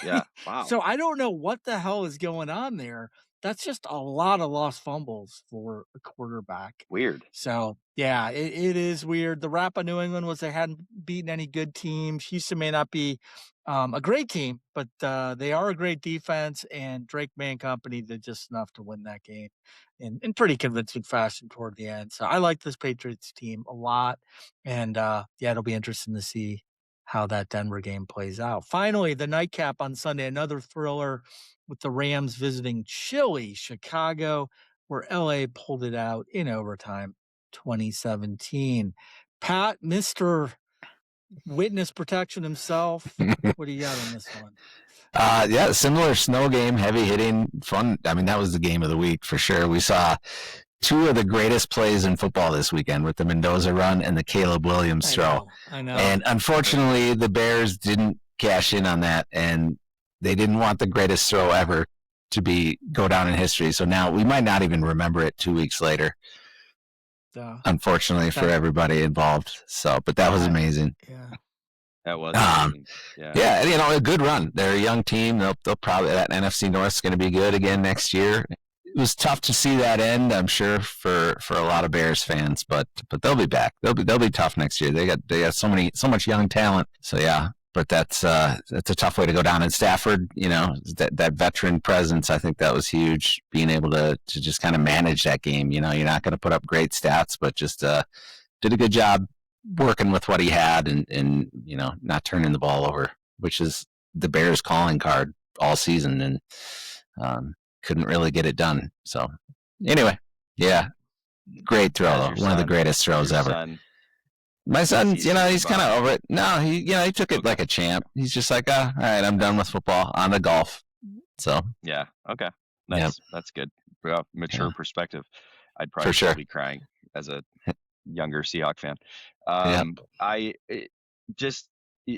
Yeah. Wow. So I don't know what the hell is going on there. That's just a lot of lost fumbles for a quarterback. Weird. So, yeah, it is weird. The rap of New England was they hadn't beaten any good teams. Houston may not be a great team, but they are a great defense, and Drake May and company did just enough to win that game in pretty convincing fashion toward the end. So I like this Patriots team a lot, and yeah, it'll be interesting to see how that Denver game plays out. Finally, the nightcap on Sunday, another thriller with the Rams visiting chilly Chicago, where LA pulled it out in overtime, 2017. Pat, Mr. Witness Protection himself, what do you got on this one? Yeah, similar snow game, heavy hitting, fun. I mean, that was the game of the week for sure. We saw 2 of the greatest plays in football this weekend with the Mendoza run and the Caleb Williams throw. I know. And unfortunately, the Bears didn't cash in on that, and they didn't want the greatest throw ever to go down in history. So now we might not even remember it 2 weeks later. Unfortunately for everybody involved. So, but that was amazing. Yeah. That was amazing. Yeah, you know, a good run. They're a young team. They'll probably, that NFC North is going to be good again next year. It was tough to see that end, I'm sure, for a lot of Bears fans, but they'll be back. They'll be tough next year. They got so much young talent. So yeah, but that's a tough way to go down. And Stafford, you know, that veteran presence, I think that was huge. Being able to just kind of manage that game. You know, you're not going to put up great stats, but just did a good job working with what he had and you know, not turning the ball over, which is the Bears' calling card all season, and couldn't really get it done. So anyway, yeah, great throw, one of the greatest throws ever. My son, you know, he's kind of over it. No, he took it like a champ. He's just like, all right, I'm done with football, on to golf. So yeah, okay, that's good. Mature perspective. I'd probably For sure. be crying as a younger Seahawks fan.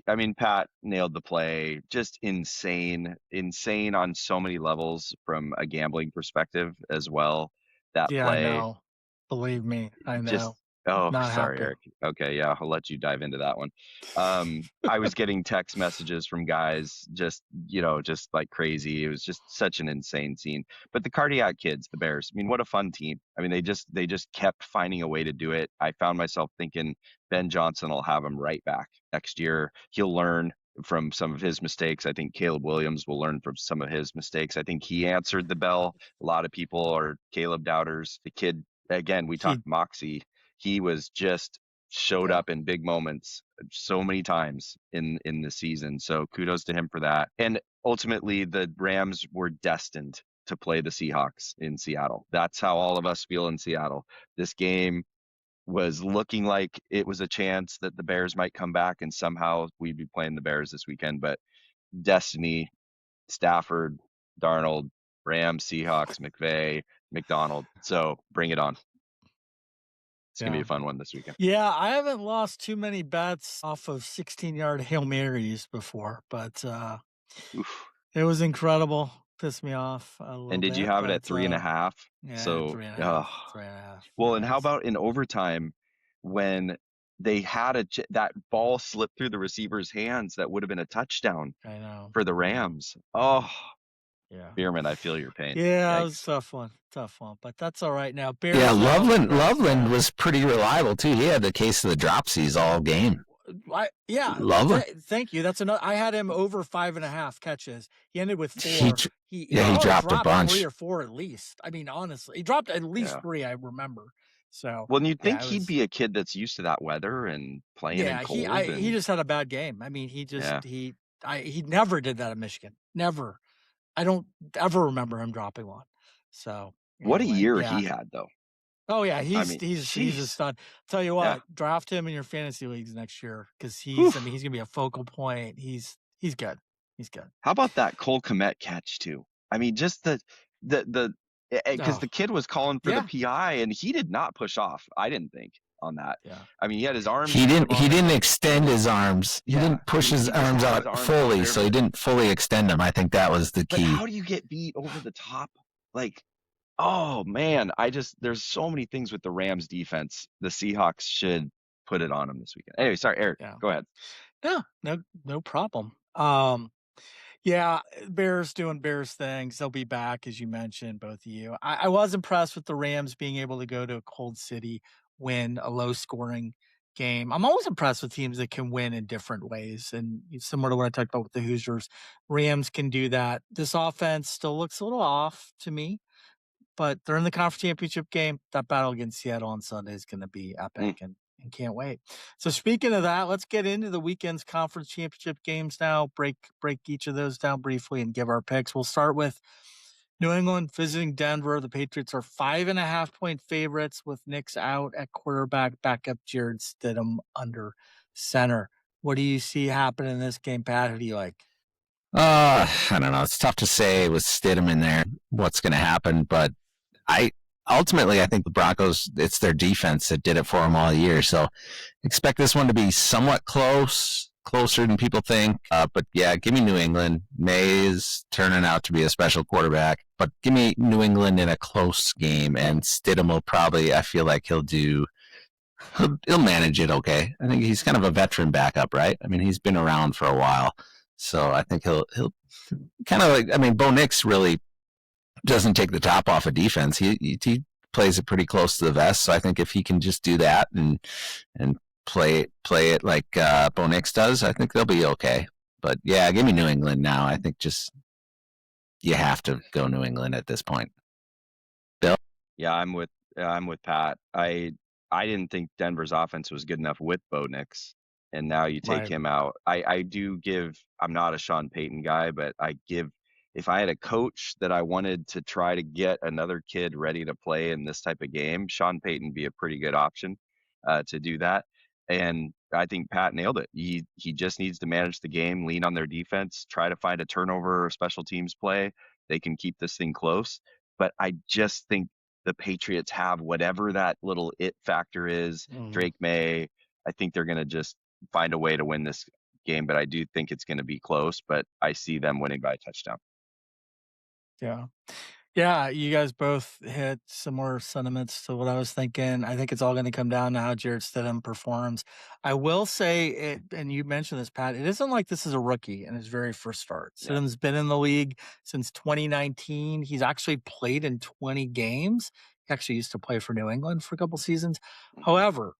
I mean, Pat nailed the play. Just insane on so many levels from a gambling perspective as well. That play. I know. Believe me, I know. Not sorry, happy. Eric. Okay, yeah, I'll let you dive into that one. I was getting text messages from guys just like crazy. It was just such an insane scene. But the Cardiac Kids, the Bears, I mean, what a fun team. I mean, they just kept finding a way to do it. I found myself thinking Ben Johnson will have him right back next year. He'll learn from some of his mistakes. I think Caleb Williams will learn from some of his mistakes. I think he answered the bell. A lot of people are Caleb doubters. The kid, again, we talked moxie. He was just showed up in big moments so many times in the season. So kudos to him for that. And ultimately, the Rams were destined to play the Seahawks in Seattle. That's how all of us feel in Seattle. This game was looking like it was a chance that the Bears might come back, and somehow we'd be playing the Bears this weekend. But destiny, Stafford, Darnold, Rams, Seahawks, McVay, McDonald. So bring it on. It's going to be a fun one this weekend. Yeah, I haven't lost too many bets off of 16-yard Hail Marys before, but it was incredible. Pissed me off a little bit. And did you have it at 3.5? Yeah, so 3.5. Well, and how about in overtime when they had that ball slip through the receiver's hands that would have been a touchdown for the Rams? Oh, yeah. Behrman, I feel your pain. Yeah, it was a tough one, but that's all right now. Bears, yeah, Loveland was pretty reliable too. He had the case of the dropsies all game. Loveland. Thank you. That's another. I had him over 5.5 catches. He ended with 4. He dropped a bunch, 3 or 4 at least. I mean, honestly, he dropped at least 3. I remember. So, Well, and you'd think yeah, he'd be a kid that's used to that weather and playing in cold. he just had a bad game. I mean, Yeah. he never did that in Michigan. Never. I don't ever remember him dropping one. So What a anyway, year yeah. he had, though. Oh yeah, I mean, he's a jeez. stud. Tell you Yeah. what, draft him in your fantasy leagues next year because Whew. he's gonna be a focal point. He's good. He's good. How about that Cole Kmet catch too? I mean, just because Oh, the kid was calling for the yeah, PI and he did not push off. I didn't think on that. yeah. I mean, he had his arms. He kind of on didn't the, extend his arms. He Yeah, didn't push he his just arms had out his arms fully, out there, so he but- didn't fully extend them. I think that was the But key. how do you get beat over the top? Like, oh man, there's so many things with the Rams defense. The Seahawks should put it on them this weekend. Anyway, sorry, Eric, Yeah. go ahead. No problem. Yeah, Bears doing Bears things. They'll be back, as you mentioned, both of you. I was impressed with the Rams being able to go to a cold city, win a low scoring game. I'm always impressed with teams that can win in different ways. And similar to what I talked about with the Hoosiers, Rams can do that. This offense still looks a little off to me, but they're in the conference championship game. That battle against Seattle on Sunday is going to be epic and can't wait. So speaking of that, let's get into the weekend's conference championship games now. Break each of those down briefly and give our picks. We'll start with New England visiting Denver. The Patriots are 5.5-point favorites with Nick's out at quarterback, backup Jared Stidham under center. What do you see happening in this game, Pat? Who do you like? I don't know. It's tough to say with Stidham in there what's going to happen, but I think the Broncos, it's their defense that did it for them all year. So expect this one to be somewhat closer than people think. But yeah, give me New England. May is turning out to be a special quarterback, but give me New England in a close game, and Stidham will probably, I feel like he'll manage it okay. I think he's kind of a veteran backup, right? I mean, he's been around for a while. So I think he'll kind of like, I mean, Bo Nix really doesn't take the top off of defense. He plays it pretty close to the vest. So I think if he can just do that and play it like Bo Nix does, I think they'll be okay. But yeah, give me New England now. I think just you have to go New England at this point. Bill? Yeah, I'm with Pat. I didn't think Denver's offense was good enough with Bo Nix, and now you take him out. I'm not a Sean Payton guy, but if I had a coach that I wanted to try to get another kid ready to play in this type of game, Sean Payton would be a pretty good option to do that. And I think Pat nailed it. He just needs to manage the game, lean on their defense, try to find a turnover or special teams play. They can keep this thing close. But I just think the Patriots have whatever that little it factor is. Drake May, I think they're going to just find a way to win this game, but I do think it's going to be close, but I see them winning by a touchdown. Yeah, you guys both hit similar sentiments to what I was thinking. I think it's all going to come down to how Jared Stidham performs. I will say it, and you mentioned this, Pat, it isn't like this is a rookie in his very first start. Yeah. Stidham's been in the league since 2019. He's actually played in 20 games. He actually used to play for New England for a couple seasons. However,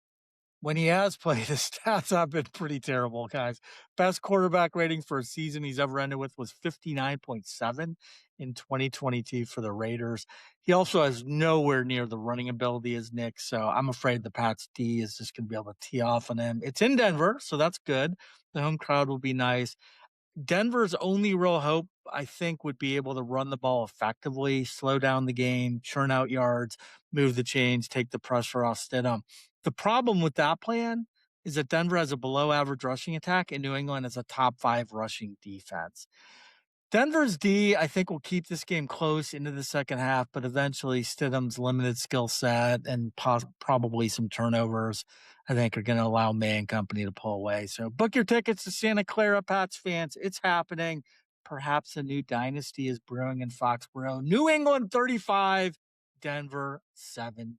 when he has played, his stats have been pretty terrible, guys. Best quarterback rating for a season he's ever ended with was 59.7 in 2022 for the Raiders. He also has nowhere near the running ability as Nick, so I'm afraid the Pats D is just going to be able to tee off on him. It's in Denver, so that's good. The home crowd will be nice. Denver's only real hope, I think, would be able to run the ball effectively, slow down the game, churn out yards, move the chains, take the pressure off Stidham. The problem with that plan is that Denver has a below average rushing attack and New England has a top 5 rushing defense. Denver's D, I think, will keep this game close into the second half, but eventually Stidham's limited skill set and probably some turnovers, I think, are going to allow May and company to pull away. So book your tickets to Santa Clara, Pats fans. It's happening. Perhaps a new dynasty is brewing in Foxborough. New England 35, Denver 17.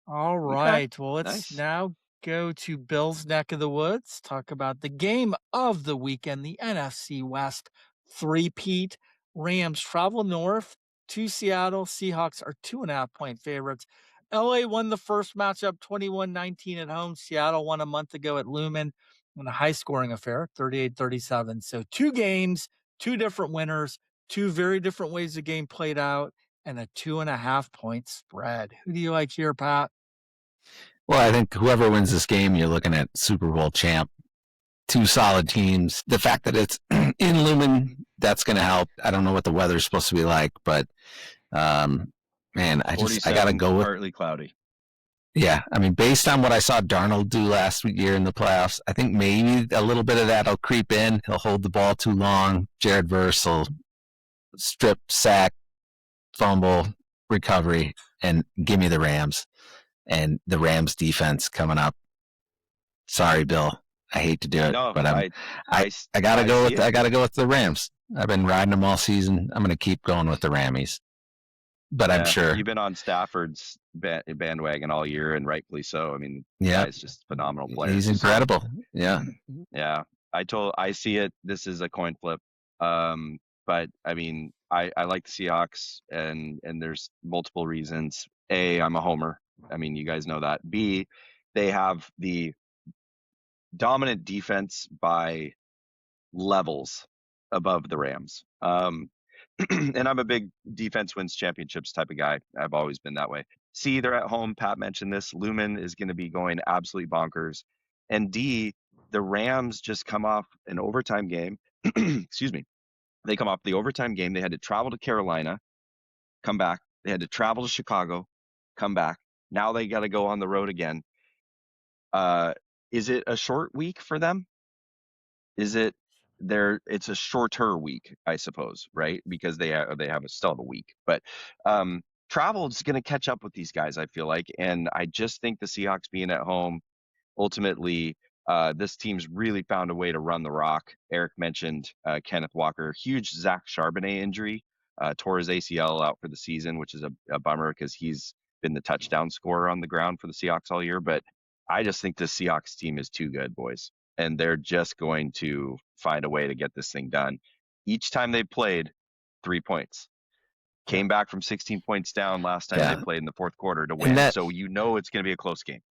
All right. Okay. Well, let's Nice. now go to Bill's neck of the woods, talk about the game of the weekend, the NFC West three-peat. Rams travel north to Seattle. Seahawks are 2.5-point favorites. LA won the first matchup 21-19 at home. Seattle won a month ago at Lumen in a high-scoring affair, 38-37. So 2 games, 2 different winners, 2 very different ways the game played out. and a 2.5-point spread. Who do you like here, Pat? Well, I think whoever wins this game, you're looking at Super Bowl champ. Two solid teams. The fact that it's in Lumen, that's going to help. I don't know what the weather's supposed to be like, but man, I got to go with partly cloudy. Yeah, I mean, based on what I saw Darnold do last year in the playoffs, I think maybe a little bit of that will creep in. He'll hold the ball too long. Jared Verse will strip, sack, fumble, recovery, and give me the Rams. And the Rams defense coming up. Sorry, Bill. I hate to do it, but I gotta go with the Rams. I've been riding them all season. I'm gonna keep going with the Rammies. But I'm sure you've been on Stafford's bandwagon all year, and rightfully so. I mean, the guy's just a phenomenal player. He's incredible. Yeah. Yeah. I see it. This is a coin flip. But I mean, I like the Seahawks, and there's multiple reasons. A, I'm a homer. I mean, you guys know that. B, they have the dominant defense by levels above the Rams. And I'm a big defense wins championships type of guy. I've always been that way. C, they're at home. Pat mentioned this. Lumen is going to be going absolutely bonkers. And D, the Rams just come off an overtime game. Excuse me. They come off the overtime game. They had to travel to Carolina, come back. They had to travel to Chicago, come back. Now they got to go on the road again. Is it a short week for them? Is it it's a shorter week, I suppose, right? Because they still have a week, but travel is going to catch up with these guys, I feel like. And I just think the Seahawks being at home, ultimately, this team's really found a way to run the rock. Eric mentioned Kenneth Walker, huge Zach Charbonnet injury, tore his ACL out for the season, which is a bummer because he's been the touchdown scorer on the ground for the Seahawks all year. But I just think the Seahawks team is too good, boys. And they're just going to find a way to get this thing done. Each time they played, 3 points. Came back from 16 points down last time they played in the fourth quarter to win. So it's going to be a close game.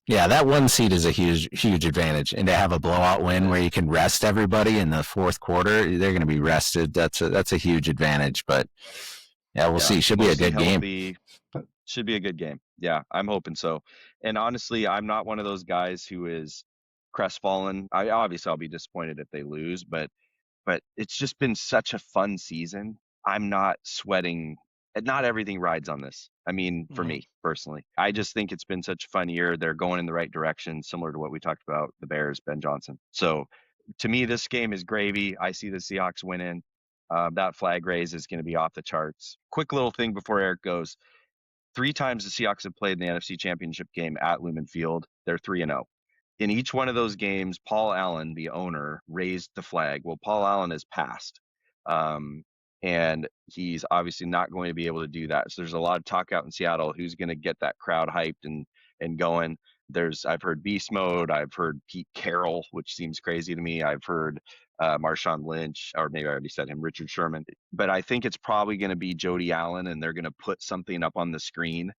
Yeah, that one seed is a huge advantage. And to have a blowout win where you can rest everybody in the fourth quarter, they're going to be rested. That's a huge advantage. But yeah, we'll see. Should be a good game. Should be a good game. Yeah, I'm hoping so. And honestly, I'm not one of those guys who is crestfallen. I'll be disappointed if they lose, but it's just been such a fun season. I'm not sweating. Not everything rides on this. I mean, for me personally, I just think it's been such a fun year. They're going in the right direction, similar to what we talked about, the Bears, Ben Johnson. So to me, this game is gravy. I see the Seahawks winning. That flag raise is going to be off the charts. Quick little thing before Eric goes. 3 times the Seahawks have played in the NFC Championship game at Lumen Field. They're 3-0. In each one of those games, Paul Allen, the owner, raised the flag. Well, Paul Allen has passed, and he's obviously not going to be able to do that. So there's a lot of talk out in Seattle who's going to get that crowd hyped and going. I've heard Beast Mode. I've heard Pete Carroll, which seems crazy to me. I've heard Marshawn Lynch, or maybe I already said him, Richard Sherman. But I think it's probably going to be Jody Allen, and they're going to put something up on the screen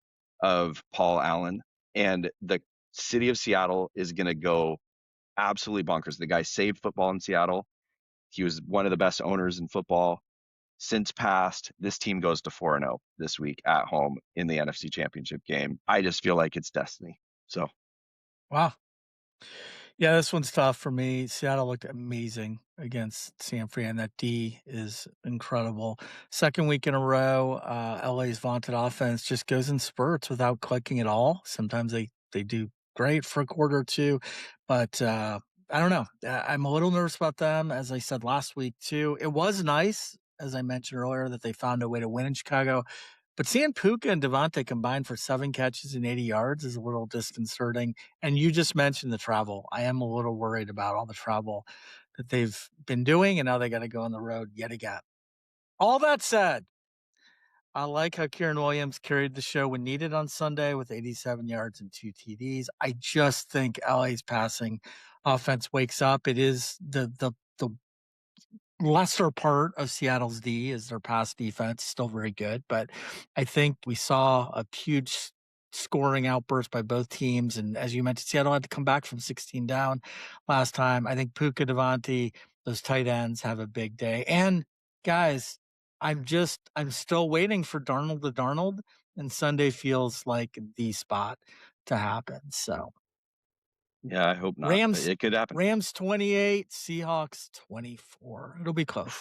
of Paul Allen. And the city of Seattle is going to go absolutely bonkers. The guy saved football in Seattle. He was one of the best owners in football since past. This team goes to 4-0 this week at home in the NFC Championship game. I just feel like it's destiny. So, wow. Yeah, this one's tough for me. Seattle looked amazing against San Fran. That D is incredible. Second week in a row, LA's vaunted offense just goes in spurts without clicking at all. Sometimes they do great for a quarter or two, but I don't know. I'm a little nervous about them, as I said last week too. It was nice, as I mentioned earlier, that they found a way to win in Chicago. But seeing Puka and Devontae combined for 7 catches and 80 yards is a little disconcerting. And you just mentioned the travel. I am a little worried about all the travel that they've been doing, and now they got to go on the road yet again. All that said, I like how Kieran Williams carried the show when needed on Sunday with 87 yards and 2 TDs. I just think LA's passing offense wakes up. It is the lesser part of Seattle's D is their pass defense, still very good. But I think we saw a huge scoring outburst by both teams. And as you mentioned, Seattle had to come back from 16 down last time. I think Puka, Devontae, those tight ends have a big day. And guys, I'm still waiting for Darnold to Darnold, and Sunday feels like the spot to happen. So yeah, I hope not. But it could happen. Rams 28, Seahawks 24. It'll be close.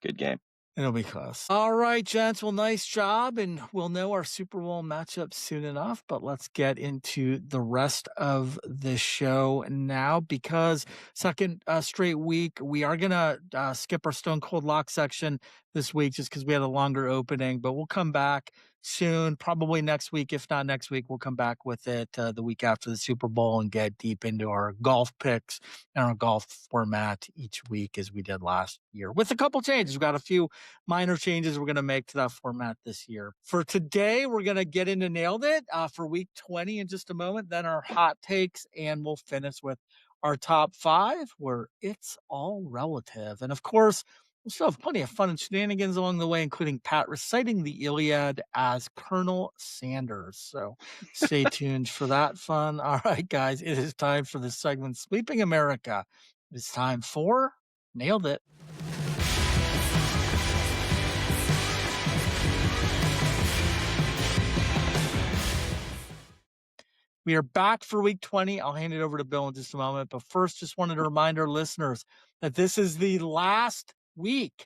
Good game. It'll be close. All right, gents. Well, nice job. And we'll know our Super Bowl matchup soon enough. But let's get into the rest of the show now, because second straight week, we are going to skip our Stone Cold Lock section this week just because we had a longer opening. But we'll come back soon, probably next week. If not next week, we'll come back with it the week after the Super Bowl and get deep into our golf picks and our golf format each week as we did last year, with a couple changes. We've got a few minor changes we're going to make to that format this year. For today, we're going to get into Nailed It for week 20 in just a moment, then our hot takes, and we'll finish with our top 5, where it's all relative. And of course, we'll still have plenty of fun and shenanigans along the way, including Pat reciting the Iliad as Colonel Sanders. So stay tuned for that fun. All right, guys, it is time for the segment Sweeping America. It's time for Nailed It. We are back for week 20. I'll hand it over to Bill in just a moment. But first, just wanted to remind our listeners that this is the last week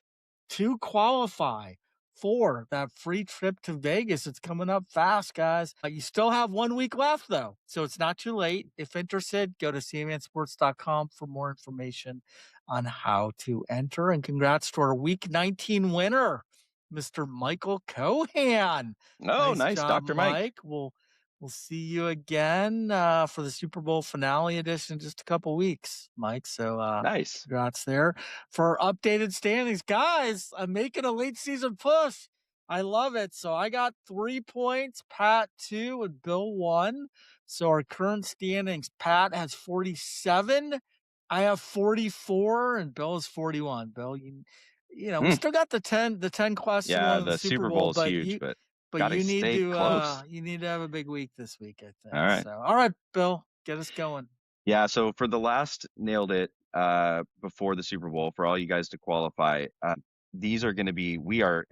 to qualify for that free trip to Vegas. It's coming up fast, guys. You still have 1 week left, though, so it's not too late. If interested, go to cmansports.com for more information on how to enter. And congrats to our week 19 winner, Mr. Michael Cohan. Oh, nice job, Dr. Mike. We'll see you again for the Super Bowl finale edition in just a couple weeks, Mike. So nice. Congrats there. For our updated standings, guys, I'm making a late season push. I love it. So I got 3 points, Pat 2, and Bill 1. So our current standings, Pat has 47. I have 44, and Bill is 41. Bill, we still got the 10 question one of the Super Bowl, is huge, but you need to close. You need to have a big week this week, I think. All right. So, all right, Bill, get us going. Yeah. So for the last Nailed It before the Super Bowl, for all you guys to qualify, these are going to be we're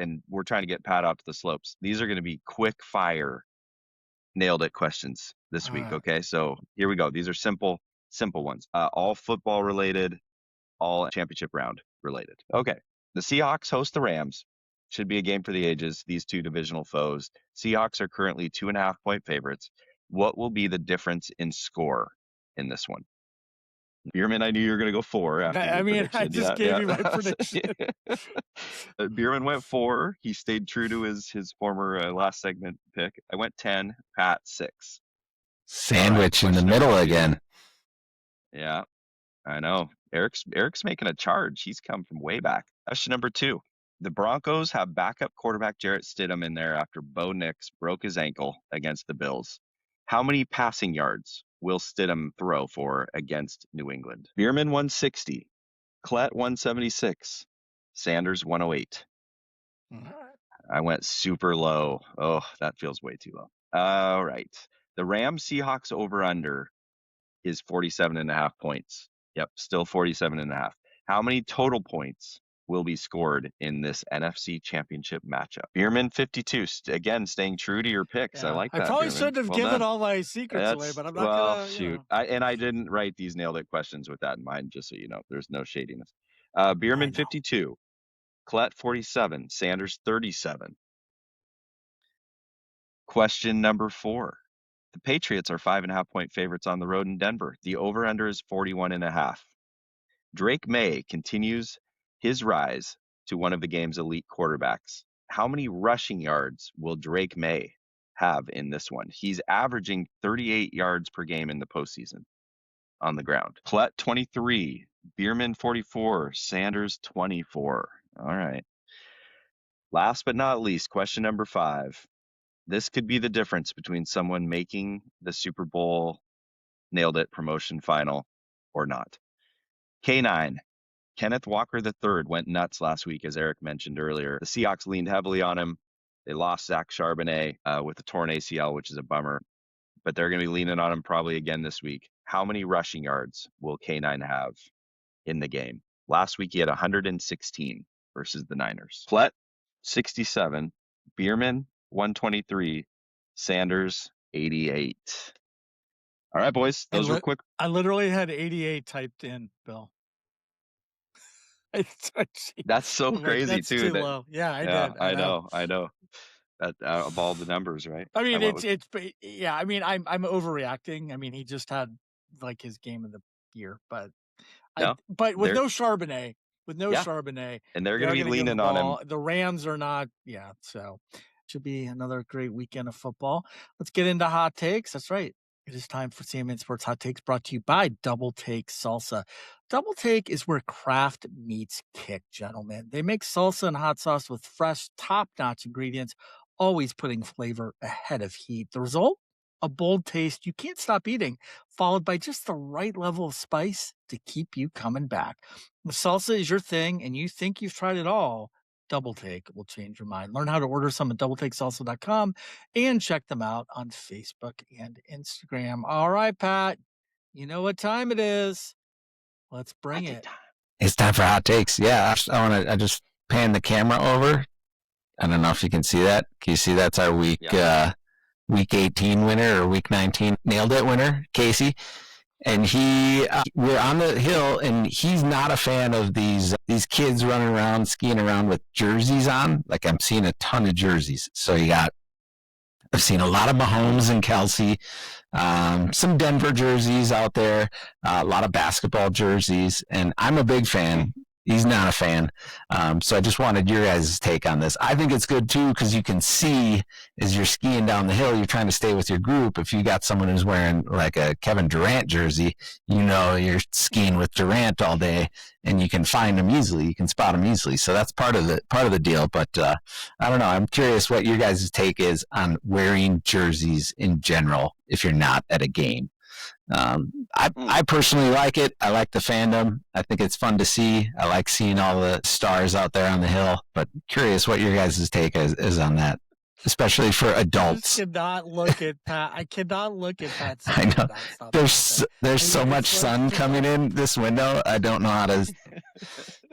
trying to get Pat out to the slopes. These are going to be quick fire Nailed It questions this week. right. Okay. So here we go. These are simple ones. All football related, all championship round related. Okay. The Seahawks host the Rams. Should be a game for the ages, these two divisional foes. Seahawks are currently 2.5-point favorites. What will be the difference in score in this one? Bierman, I knew you were going to go 4. After I just gave you my prediction. Bierman went 4. He stayed true to his former last segment pick. I went 10. Pat 6. Sandwich in the middle again. Yeah, I know. Eric's making a charge. He's come from way back. Question number 2. The Broncos have backup quarterback Jarrett Stidham in there after Bo Nix broke his ankle against the Bills. How many passing yards will Stidham throw for against New England? Bierman 160, Klett 176, Sanders 108. I went super low. Oh, that feels way too low. All right. The Rams Seahawks over-under is 47.5 points. Yep, still 47.5. How many total points will be scored in this NFC Championship matchup? Bierman 52. Again, staying true to your picks. Yeah. I like that. I probably Bierman. shouldn't have given all my secrets away, but I'm not gonna. Shoot. I didn't write these Nailed It questions with that in mind, just so you know. There's no shadiness. Bierman 52. Klett 47. Sanders 37. Question number 4. The Patriots are 5.5-point favorites on the road in Denver. The over-under is 41.5. Drake May continues his rise to one of the game's elite quarterbacks. How many rushing yards will Drake May have in this one? He's averaging 38 yards per game in the postseason on the ground. Klett 23, Bierman 44, Sanders 24. All right. Last but not least, question number 5. This could be the difference between someone making the Super Bowl Nailed It promotion final or not. K9. Kenneth Walker III went nuts last week, as Eric mentioned earlier. The Seahawks leaned heavily on him. They lost Zach Charbonnet with a torn ACL, which is a bummer. But they're going to be leaning on him probably again this week. How many rushing yards will K9 have in the game? Last week, he had 116 versus the Niners. Klett, 67, Bierman 123, Sanders 88. All right, boys, those were quick. I literally had 88 typed in, Bill. That's so crazy that's too. too low. Yeah, I did. I know. That of all the numbers, right? I mean, yeah. I mean, I'm overreacting. I mean, he just had like his game of the year, but with no Charbonnet, and they're going to be leaning on him. The Rams are not. Yeah, so should be another great weekend of football. Let's get into hot takes. That's right. It is time for CMN Sports Hot Takes, brought to you by Double Take Salsa. Double Take is where craft meets kick, gentlemen. They make salsa and hot sauce with fresh, top-notch ingredients, always putting flavor ahead of heat. The result? A bold taste you can't stop eating, followed by just the right level of spice to keep you coming back. If salsa is your thing and you think you've tried it all, Double Take will change your mind. Learn how to order some at doubletakesalsa.com and check them out on Facebook and Instagram. All right, Pat, you know what time it is. Let's bring it. It's time for hot takes. Yeah, I just pan the camera over. I don't know if you can see that. Can you see that's our week 18 winner or week 19 nailed it winner, Casey? And we're on the hill, and he's not a fan of these kids running around, skiing around with jerseys on. Like, I'm seeing a ton of jerseys. So I've seen a lot of Mahomes and Kelsey, some Denver jerseys out there, a lot of basketball jerseys, and I'm a big fan. He's not a fan. So I just wanted your guys' take on this. I think it's good, too, because you can see as you're skiing down the hill, you're trying to stay with your group. If you got someone who's wearing like a Kevin Durant jersey, you know you're skiing with Durant all day, and you can find him easily. You can spot him easily. So that's part of the deal. But I don't know. I'm curious what your guys' take is on wearing jerseys in general if you're not at a game. I personally like it. I like the fandom. I think it's fun to see. I like seeing all the stars out there on the hill, but curious what your guys' take is on that, especially for adults. I cannot look at Pat. I know. There's so much sun coming in this window. I don't know how to.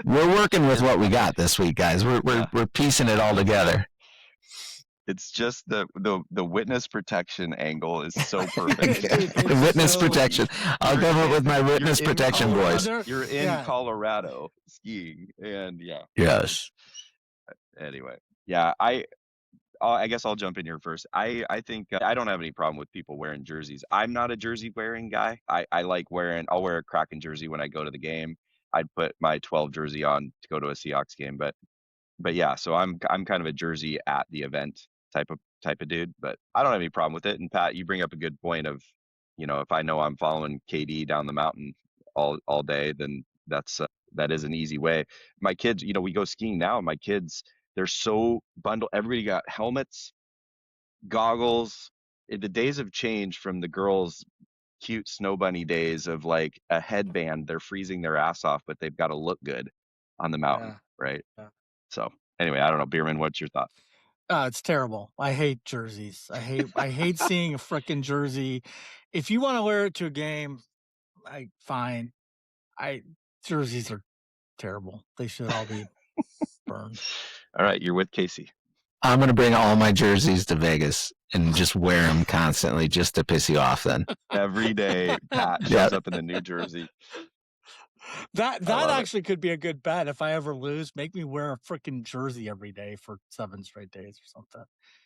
We're working with what we got this week, guys. We're piecing it all together. It's just the witness protection angle is so perfect. The witness protection. I'll go with my witness protection, boys. You're in Colorado skiing, and Yes. Anyway, I guess I'll jump in here first. I think I don't have any problem with people wearing jerseys. I'm not a jersey wearing guy. I'll wear a Kraken jersey when I go to the game. I'd put my 12 jersey on to go to a Seahawks game, but yeah, so I'm kind of a jersey at the event type of dude, but I don't have any problem with it. And Pat, you bring up a good point of, if I know I'm following KD down the mountain all day, then that is an easy way. My kids, we go skiing now, and my kids, they're so bundled. Everybody got helmets, goggles. The days have changed from the girls' cute snow bunny days of like a headband. They're freezing their ass off, but they've got to look good on the mountain, right? Yeah. So anyway, I don't know, Bierman, what's your thought? It's terrible. I hate jerseys. I hate seeing a freaking jersey. If you want to wear it to a game, fine. Jerseys are terrible. They should all be burned. All right, you're with Casey. I'm going to bring all my jerseys to Vegas and just wear them constantly just to piss you off then. Every day, Pat shows up in the New Jersey. That actually could be a good bet. If I ever lose, make me wear a freaking jersey every day for 7 straight days or something.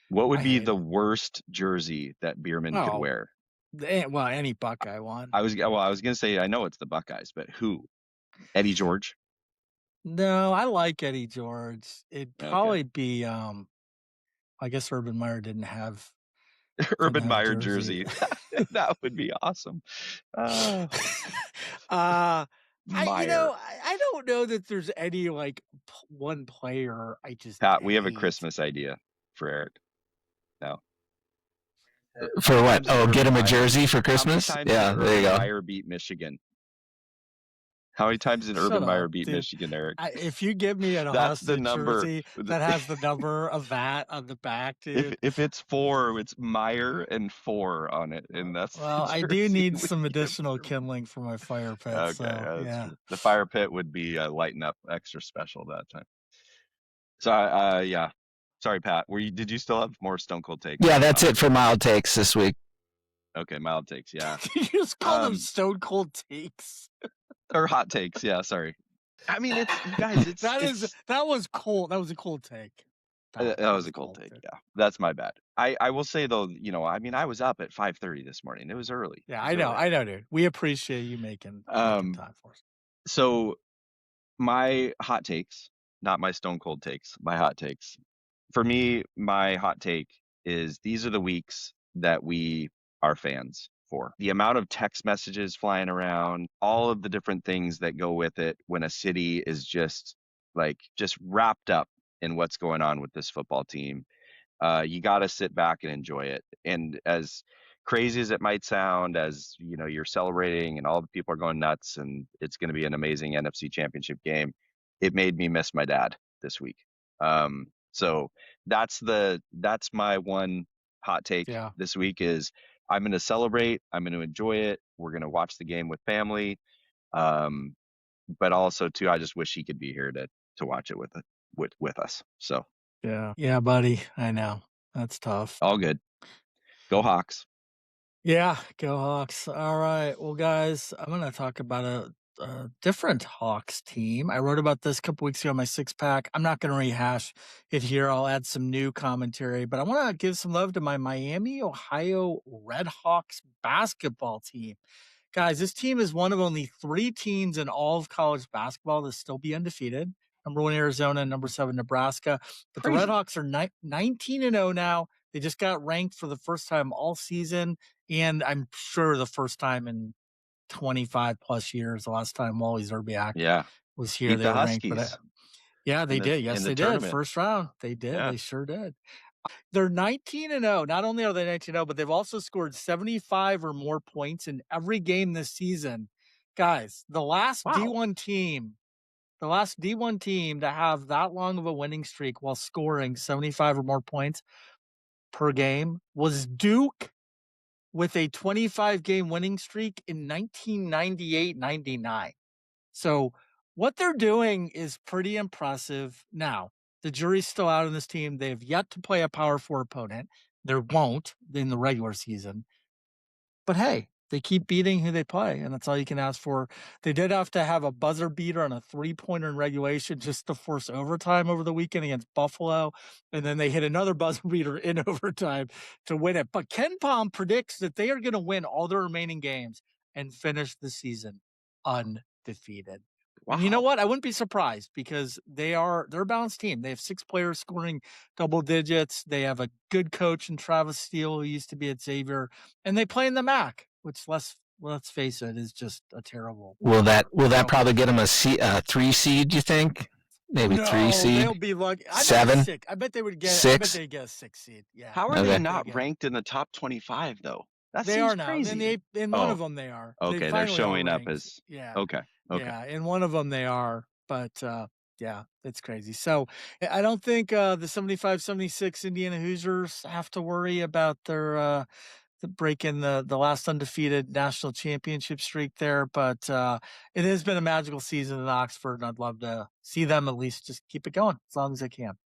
What would be the worst jersey that Bierman could wear? Well, any Buckeye one. I was going to say, I know it's the Buckeyes, but who? Eddie George? No, I like Eddie George. It'd probably be, I guess Urban Meyer didn't have Urban Meyer jersey. That would be awesome. I don't know that there's any one player. Pat, we have a Christmas idea for Eric. No. For what? Oh, get him a jersey for Christmas? Yeah, there you go. Meyer beat Michigan. How many times did Urban Meyer beat Michigan, Eric? If you give me an Austin jersey that has the number of that on the back, dude. If it's 4, it's Meyer and 4 on it, and that's. Well, I do need some additional kindling for my fire pit. Okay, so, yeah. The fire pit would be lighting up extra special that time. So, yeah. Sorry, Pat. Did you still have more Stone Cold takes? Yeah, that's it for mild takes this week. Okay, mild takes. Yeah. You just call them Stone Cold takes. Or hot takes. Yeah, sorry. I mean, you guys. That was cold. That was a cold take. That was a cold take. Yeah, that's my bad. I will say though, I mean, I was up at 5:30 this morning. It was early. Yeah, I know, dude. We appreciate you making time for us. So my hot takes, not my Stone Cold takes, my hot takes. For me, my hot take is these are the weeks that we are fans for. The amount of text messages flying around, all of the different things that go with it when a city is just wrapped up in what's going on with this football team. You got to sit back and enjoy it. And as crazy as it might sound, as you're celebrating and all the people are going nuts and it's going to be an amazing NFC Championship game, it made me miss my dad this week. So that's my one hot take this week is I'm going to celebrate. I'm going to enjoy it. We're going to watch the game with family. But also too, I just wish he could be here to watch it with us. So yeah, buddy. I know that's tough. All good. Go Hawks. Yeah, go Hawks. All right. Well, guys, I'm going to talk about a different Hawks team. I wrote about this a couple weeks ago on my 6-pack. I'm not going to rehash it here. I'll add some new commentary, but I want to give some love to my Miami, Ohio Redhawks basketball team. Guys, this team is one of only 3 teams in all of college basketball to still be undefeated. Number 1, Arizona, and number 7, Nebraska. But Crazy. the Redhawks are 19-0 now. They just got ranked for the first time all season, and I'm sure the first time in 25 plus years. The last time Wally Zerbiak was here, Beat they the were ranked. Huskies. Yeah, they did. Yes, they did. First round, they did. Yeah. They sure did. They're 19-0. Not only are they 19-0, but they've also scored 75 or more points in every game this season. Guys, the last D1 team to have that long of a winning streak while scoring 75 or more points per game was Duke with a 25-game winning streak in 1998-99. So what they're doing is pretty impressive. Now, the jury's still out on this team. They have yet to play a Power 4 opponent. There won't in the regular season. But hey, they keep beating who they play, and that's all you can ask for. They did have to have a buzzer beater on a 3-pointer in regulation just to force overtime over the weekend against Buffalo, and then they hit another buzzer beater in overtime to win it. But Ken Palm predicts that they are going to win all their remaining games and finish the season undefeated. Wow. And you know what? I wouldn't be surprised because they're a balanced team. They have 6 players scoring double digits. They have a good coach in Travis Steele, who used to be at Xavier, and they play in the MAC, which let's face it, is just a terrible. Will that probably get them a 3 seed? You think? Maybe 3 seed. They'll be lucky. 7. I bet they would get 6. I bet they get a 6 seed. Yeah. How are they not ranked in the top 25 though? They are now. Crazy. In one of them they are. Okay, they're showing up as Okay. Yeah, in one of them they are, but yeah, it's crazy. So I don't think the 75-76 Indiana Hoosiers have to worry about their breaking the last undefeated national championship streak there, but it has been a magical season in Oxford, and I'd love to see them at least just keep it going as long as they can.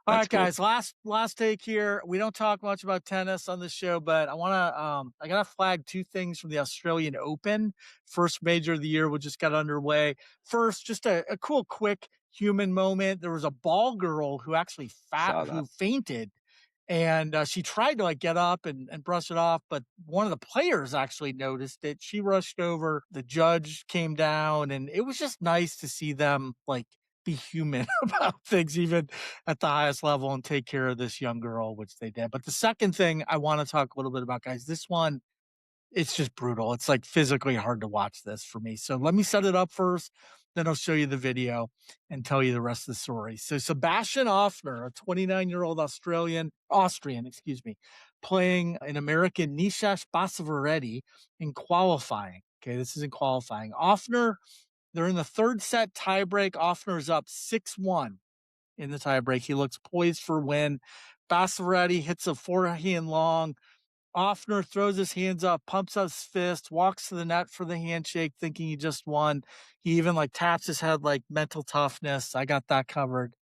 All right, guys, last take here. We don't talk much about tennis on the show, but I gotta flag 2 things from the Australian Open. First major of the year, we just got underway. First, just a cool, quick human moment. There was a ball girl who actually fainted, and she tried to get up and brush it off, but one of the players actually noticed it. She rushed over. The judge came down, and it was just nice to see them be human about things, even at the highest level, and take care of this young girl, which they did. But the second thing I want to talk a little bit about, guys, this one, it's just brutal. It's physically hard to watch this for me. So let me set it up first, then I'll show you the video and tell you the rest of the story. So Sebastian Offner, a 29-year-old Austrian, playing an American Nishash Basavaretti in qualifying. Okay, this is in qualifying. Offner, they're in the 3rd set tiebreak. Offner's up 6-1 in the tiebreak. He looks poised for win. Basavaretti hits a forehand long. Offner throws his hands up, pumps up his fist, walks to the net for the handshake, thinking he just won. He even taps his head mental toughness. I got that covered.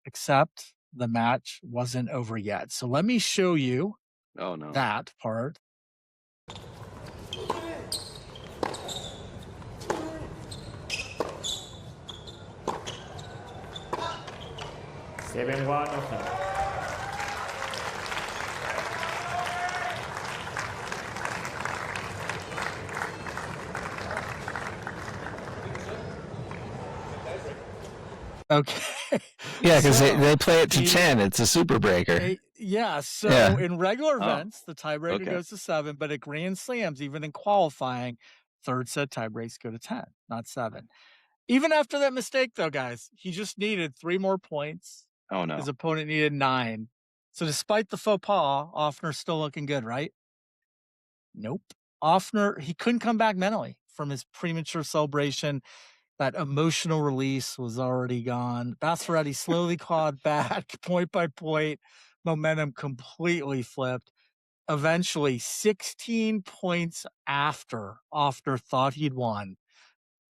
except the match wasn't over yet. So let me show you that part. Okay. Yeah, because they play it to 10. It's a super breaker. So in regular events, the tiebreaker goes to 7, but at Grand Slams, even in qualifying, third set tiebreaks go to 10, not 7. Even after that mistake, though, guys, he just needed 3 more points. Oh, no. His opponent needed 9. So despite the faux pas, Offner's still looking good, right? Nope. Offner, he couldn't come back mentally from his premature celebration. That emotional release was already gone. Bassaretti slowly clawed back, point by point. Momentum completely flipped. Eventually, 16 points after Offner thought he'd won,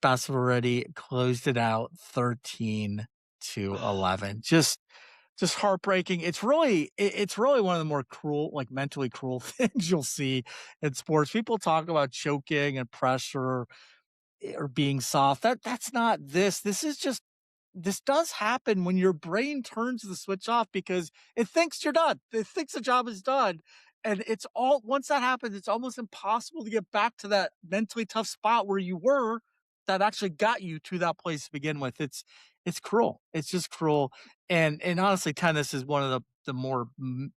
Bassaretti closed it out 13-11. Just heartbreaking. It's really one of the more cruel, like mentally cruel things you'll see in sports. People talk about choking and pressure or being soft. That's not this. This does happen when your brain turns the switch off because it thinks you're done. It thinks the job is done. And once that happens, it's almost impossible to get back to that mentally tough spot where you were that actually got you to that place to begin with. It's cruel. It's just cruel. And honestly, tennis is one of the more,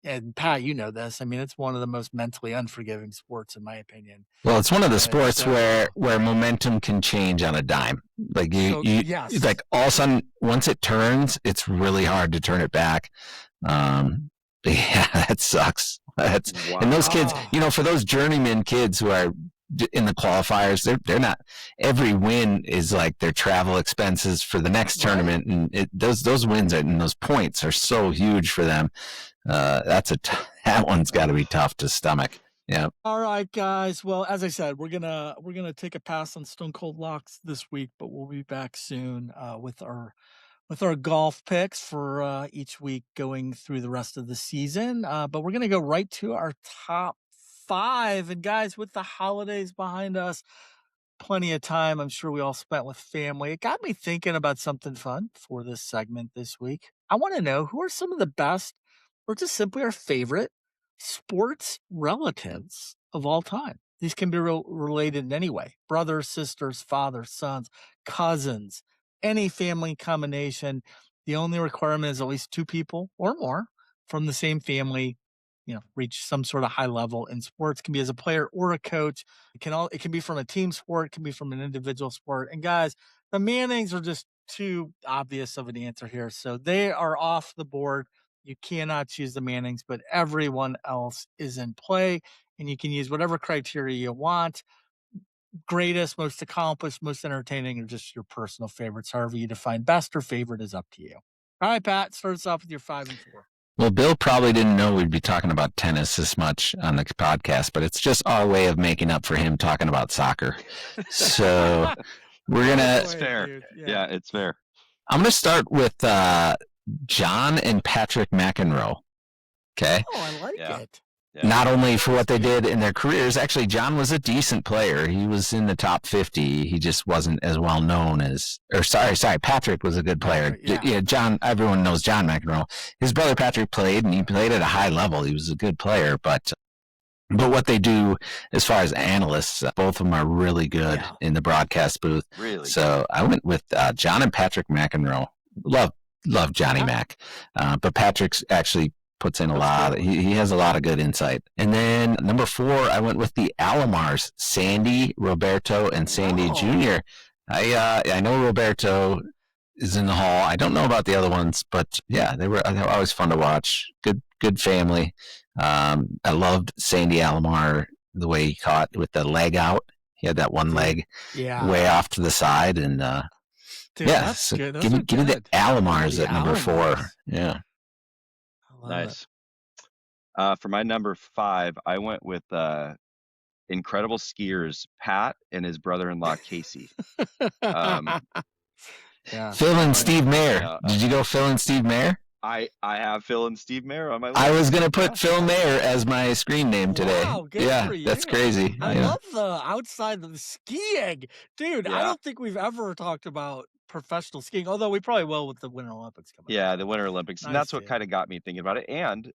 and Pat, you know this. I mean, it's one of the most mentally unforgiving sports, in my opinion. Well, it's one of the sports where momentum can change on a dime. Like yes. Like all of a sudden, once it turns, it's really hard to turn it back. Yeah, that sucks. And those kids, for those journeyman kids who are in the qualifiers, they're not. Every win is like their travel expenses for the next tournament, and those wins and those points are so huge for them. That one's got to be tough to stomach. Yeah. All right, guys. Well, as I said, we're gonna take a pass on Stone Cold Locks this week, but we'll be back soon with our golf picks for each week going through the rest of the season. But we're gonna go right to our top 5. And guys, with the holidays behind us, plenty of time I'm sure we all spent with family. It got me thinking about something fun for this segment this week. I want to know who are some of the best, or just simply our favorite, sports relatives of all time. These can be related in any way: brothers, sisters, fathers, sons, cousins, any family combination. The only requirement is at least 2 people or more from the same family reach some sort of high level in sports. It can be as a player or a coach. It can be from a team sport. It can be from an individual sport. And guys, the Mannings are just too obvious of an answer here. So they are off the board. You cannot choose the Mannings, but everyone else is in play, and you can use whatever criteria you want. Greatest, most accomplished, most entertaining, or just your personal favorites. However you define best or favorite is up to you. All right, Pat, start us off with your 5 and 4. Well, Bill probably didn't know we'd be talking about tennis this much on the podcast, but it's just our way of making up for him talking about soccer. So we're going to... It's fair. Yeah, it's fair. I'm going to start with John and Patrick McEnroe. Okay? Oh, I like it. Yeah. Not only for what they did in their careers. Actually, John was a decent player. He was in the top 50. He just wasn't as well known as, Patrick was a good player. Yeah, John, everyone knows John McEnroe. His brother Patrick played, and he played at a high level. He was a good player, but what they do as far as analysts, both of them are really good in the broadcast booth. Really? So I went with John and Patrick McEnroe. Love Johnny Mac. But Patrick's actually puts in a lot. He has a lot of good insight. And then number 4, I went with the Alomars, Sandy, Roberto, and Sandy Jr. I know Roberto is in the hall. I don't know about the other ones, but yeah, they were always fun to watch. Good family. I loved Sandy Alomar, the way he caught with the leg out. He had that one leg way off to the side, and Dude, that's good. Give me the Alomars at number 4. Yeah. Nice. For my number 5, I went with incredible skiers Pat and his brother-in-law Casey. Phil and Steve Mayer. Did you go Phil and Steve Mayer? I have Phil and Steve Mayer on my list. I was going to put Phil Mayer as my screen name today. Wow, good yeah, for you. That's crazy. I love the outside of the skiing. Dude, I don't think we've ever talked about professional skiing, although we probably will with the Winter Olympics coming up. Yeah, the Winter Olympics. And that's what kind of got me thinking about it. And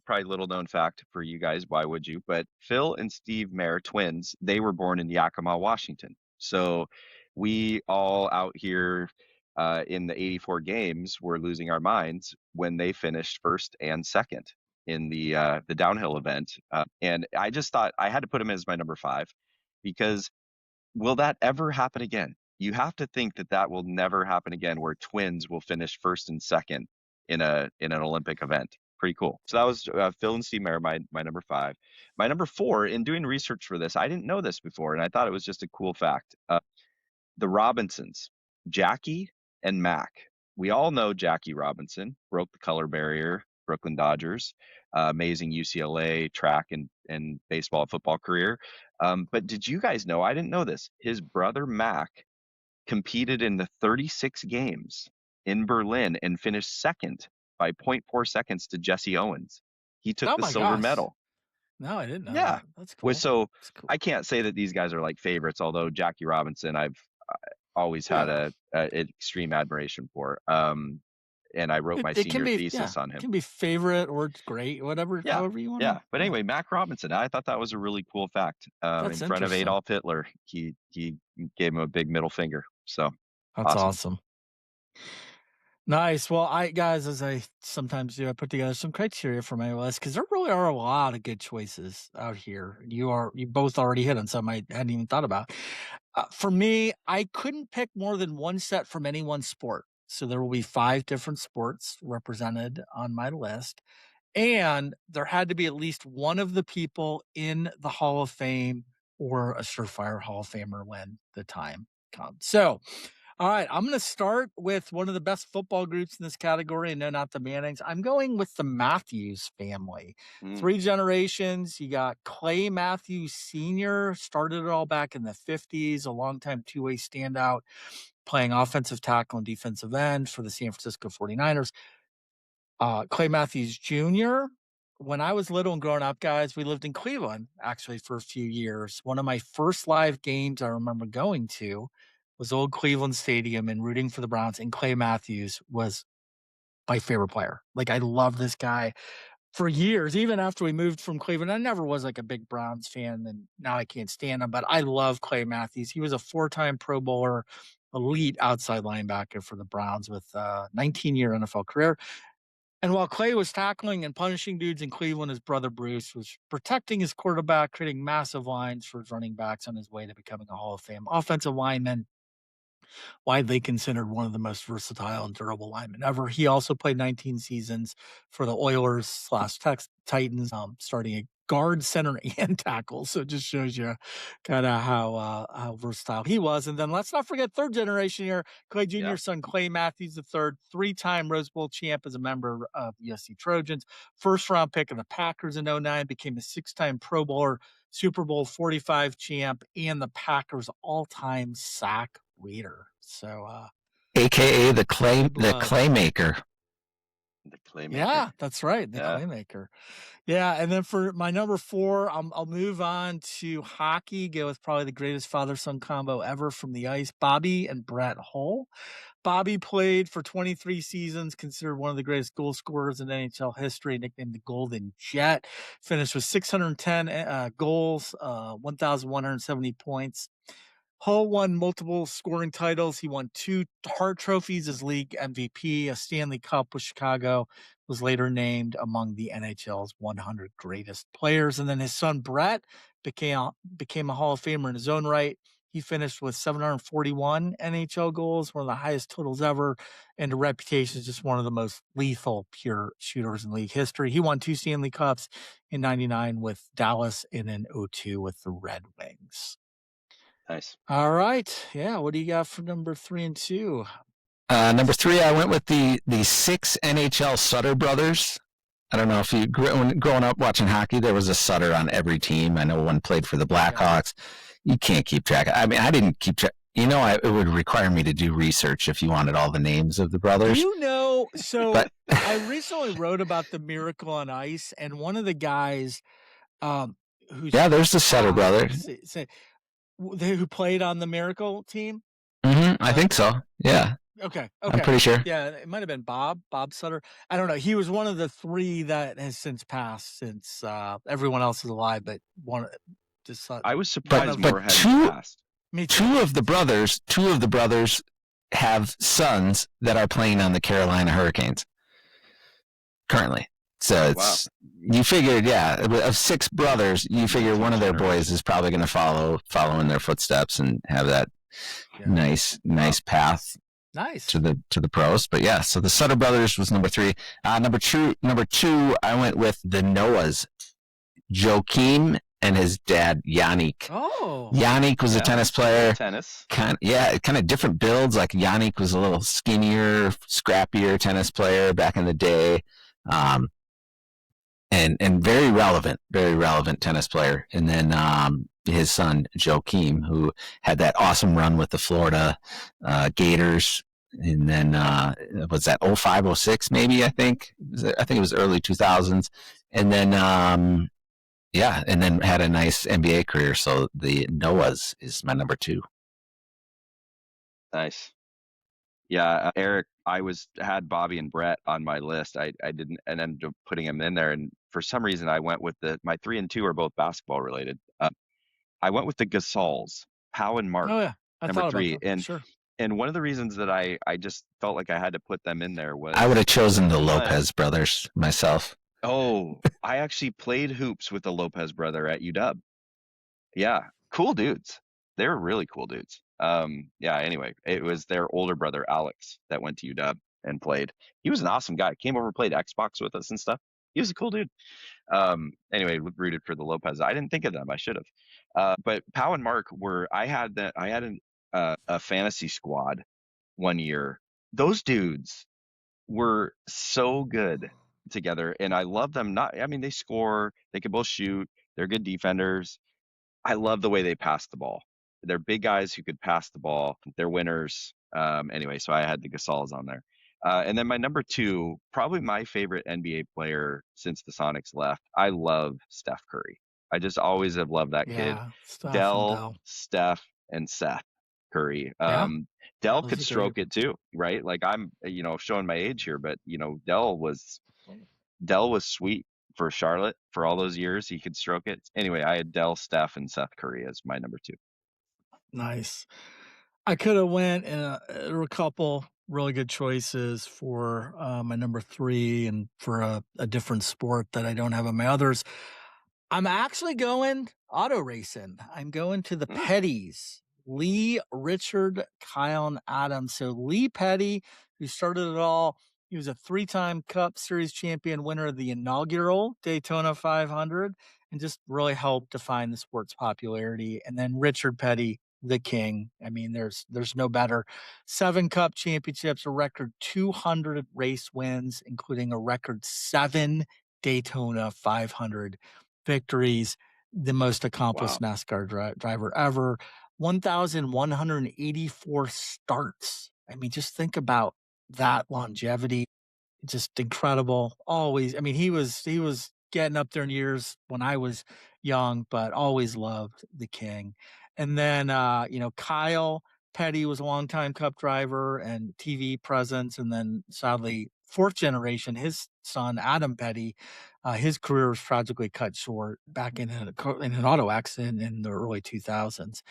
probably little known fact for you guys, why would you? But Phil and Steve Mayer, twins, they were born in Yakima, Washington. So we all out here in the 84 games were losing our minds when they finished first and second in the downhill event. And I just thought I had to put him as my number 5 because will that ever happen again? You have to think that will never happen again, where twins will finish first and second in an Olympic event. Pretty cool. So that was Phil and Steve Mayer, my number 5. My number 4, in doing research for this, I didn't know this before, and I thought it was just a cool fact. The Robinsons, Jackie and Mac. We all know Jackie Robinson, broke the color barrier, Brooklyn Dodgers, amazing UCLA track and baseball, football career. But did you guys know, I didn't know this, his brother Mac competed in the 36 games in Berlin and finished second by 0.4 seconds to Jesse Owens. He took the silver medal. No, I didn't know that. That's cool. So cool. I can't say that these guys are like favorites, although Jackie Robinson I've always had an extreme admiration for. And I wrote my senior thesis on him. It can be favorite or great, whatever, however you want. Yeah, but anyway, Mac Robinson, I thought that was a really cool fact. In front of Adolf Hitler, he gave him a big middle finger. So that's awesome. Nice. Well, guys, as I sometimes do, I put together some criteria for my list because there really are a lot of good choices out here. You both already hit on some I hadn't even thought about. For me, I couldn't pick more than one set from any one sport. So there will be 5 different sports represented on my list. And there had to be at least one of the people in the Hall of Fame or a surefire Hall of Famer when the time comes. So, all right, I'm going to start with one of the best football groups in this category, and no, not the Mannings. I'm going with the Matthews family. 3 generations. You got Clay Matthews Sr., started it all back in the 50s, a longtime two-way standout, playing offensive tackle and defensive end for the San Francisco 49ers. Clay Matthews Jr., when I was little and growing up, guys, we lived in Cleveland, actually, for a few years. One of my first live games I remember going to was old Cleveland Stadium and rooting for the Browns, and Clay Matthews was my favorite player. Like, I loved this guy for years, even after we moved from Cleveland. I never was like a big Browns fan, and now I can't stand him, but I love Clay Matthews. He was a 4-time Pro Bowler, elite outside linebacker for the Browns with a 19-year NFL career. And while Clay was tackling and punishing dudes in Cleveland, his brother Bruce was protecting his quarterback, creating massive lines for his running backs on his way to becoming a Hall of Fame offensive lineman, widely considered one of the most versatile and durable linemen ever. He also played 19 seasons for the Oilers/Titans, starting at guard, center, and tackle. So it just shows you kind of how versatile he was. And then let's not forget 3rd generation here, Clay Jr.'s son, Clay Matthews III, 3-time Rose Bowl champ as a member of USC Trojans, 1st-round pick of the Packers in 2009, became a 6-time Pro Bowler, Super Bowl 45 champ, and the Packers' all-time sack leader. So, AKA the Claymaker. The Claymaker. Yeah, that's right. The Claymaker. Yeah. And then for my number 4, I'll move on to hockey, go with probably the greatest father-son combo ever from the ice, Bobby and Brett Hull. Bobby played for 23 seasons, considered one of the greatest goal scorers in NHL history, nicknamed the Golden Jet. Finished with 610 goals, 1,170 points. Hull won multiple scoring titles. He won 2 Hart trophies as league MVP, a Stanley Cup with Chicago, was later named among the NHL's 100 greatest players. And then his son Brett became a Hall of Famer in his own right. He finished with 741 NHL goals, one of the highest totals ever, and a reputation as just one of the most lethal pure shooters in league history. He won 2 Stanley Cups in 99 with Dallas and in 2002 with the Red Wings. Nice. All right. Yeah. What do you got for number 3 and 2? Number 3, I went with the 6 NHL Sutter brothers. I don't know if you growing up watching hockey, there was a Sutter on every team. I know one played for the Blackhawks. You can't keep track. I mean, I didn't keep track. it would require me to do research if you wanted all the names of the brothers. So I recently wrote about the Miracle on Ice, and one of the guys there's the Sutter brothers. Who played on the Miracle team? I think so. Yeah. Okay. I'm pretty sure. Yeah, it might have been Bob Sutter. I don't know. He was one of the 3 that has since passed, since everyone else is alive, but one. I was surprised more but hadn't passed. Two of the brothers have sons that are playing on the Carolina Hurricanes currently. So it's you figured, of 6 brothers, you figure one of their boys is probably going to follow in their footsteps and have that nice path. Nice to the pros. But yeah, so the Sutter brothers was number 3. Number two, I went with the Noahs, Joakim and his dad Yannick. Oh, Yannick was a tennis player. Tennis, kind of different builds. Like Yannick was a little skinnier, scrappier tennis player back in the day, and very relevant tennis player. And then his son Joakim, who had that awesome run with the Florida Gators. And then was that 05, 06 maybe, I think it was early 2000s. And then and then had a nice NBA career. So the Noahs is my number 2. Nice. Yeah, Eric, I had Bobby and Brett on my list. I didn't, and ended up putting them in there. And for some reason, I went with my 3 and 2 are both basketball related. I went with the Gasols, Powell and Mark. Oh yeah, number 3, and sure. And one of the reasons that I just felt like I had to put them in there was I would have chosen the Lopez brothers myself. Oh, I actually played hoops with the Lopez brother at UW. Yeah, cool dudes. They were really cool dudes. Anyway, it was their older brother Alex that went to UW and played. He was an awesome guy. Came over, played Xbox with us and stuff. He was a cool dude. Anyway, rooted for the Lopez. I didn't think of them. I should have. But Powell and Mark I had a fantasy squad one year. Those dudes were so good together, and I love them. They score, they can both shoot, they're good defenders. I love the way they pass the ball. They're big guys who could pass the ball. They're winners. Anyway, so I had the Gasols on there. And then my number 2, probably my favorite NBA player since the Sonics left. I love Steph Curry. I just always have loved that kid. Dell, Steph, and Seth Curry. Dell could stroke it too, right? Like I'm, showing my age here, but Dell was sweet for Charlotte for all those years. He could stroke it. Anyway, I had Dell, Steph, and Seth Curry as my number 2. Nice. I could have went, and there were a couple really good choices for my number 3 and for a different sport that I don't have on my others. I'm actually going auto racing. I'm going to the Petties. Lee, Richard, Kyle, and Adam. So Lee Petty, who started it all, he was a 3-time Cup Series champion, winner of the inaugural Daytona 500, and just really helped define the sport's popularity. And then Richard Petty, the king. I mean, there's no better. 7 Cup championships, a record 200 race wins, including a record 7 Daytona 500 victories, the most accomplished NASCAR driver ever. 1,184 starts. I mean, just think about that longevity. Just incredible. Always. I mean, he was getting up there in years when I was young, but always loved the king. And then, Kyle Petty was a longtime Cup driver and TV presence. And then sadly, 4th generation, his son, Adam Petty, his career was tragically cut short back in an auto accident in the early 2000s,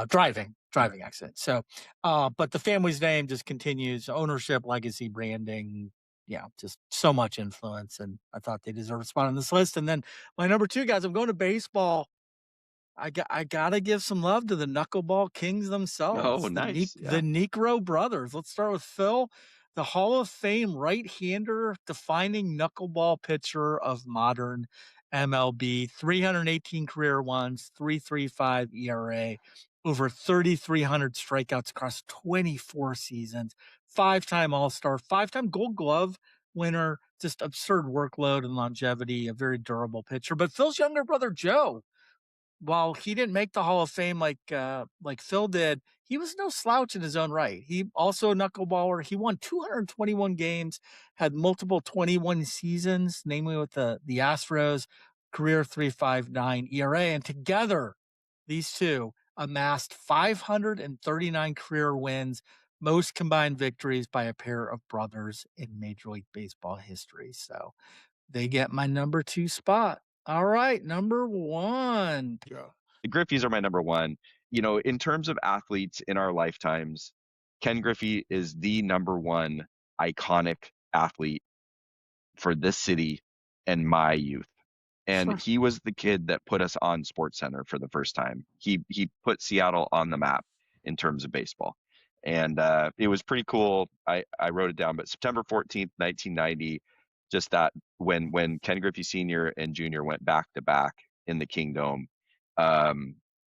driving accident. So, but the family's name just continues, ownership, legacy, branding, just so much influence. And I thought they deserve a spot on this list. And then my number 2, guys, I'm going to baseball. I got to give some love to the knuckleball kings themselves. Oh, nice. The Negro brothers. Let's start with Phil, the Hall of Fame right-hander, defining knuckleball pitcher of modern MLB. 318 career ones, 3.35 ERA, over 3,300 strikeouts across 24 seasons, 5-time All-Star, 5-time Gold Glove winner, just absurd workload and longevity, a very durable pitcher. But Phil's younger brother, Joe, while he didn't make the Hall of Fame like Phil did, he was no slouch in his own right. He also a knuckleballer. He won 221 games, had multiple 21 seasons, namely with the Astros, career 3.59 ERA, and together these two amassed 539 career wins, most combined victories by a pair of brothers in Major League Baseball history. So they get my number 2 spot. All right, number 1. Yeah. The Griffies are my number 1. In terms of athletes in our lifetimes, Ken Griffey is the number 1 iconic athlete for this city and my youth. And Sure. he was the kid that put us on SportsCenter for the first time. He put Seattle on the map in terms of baseball. And it was pretty cool. I wrote it down, but September 14th, 1990, just that when Ken Griffey Sr. and Jr. went back to back in the Kingdome,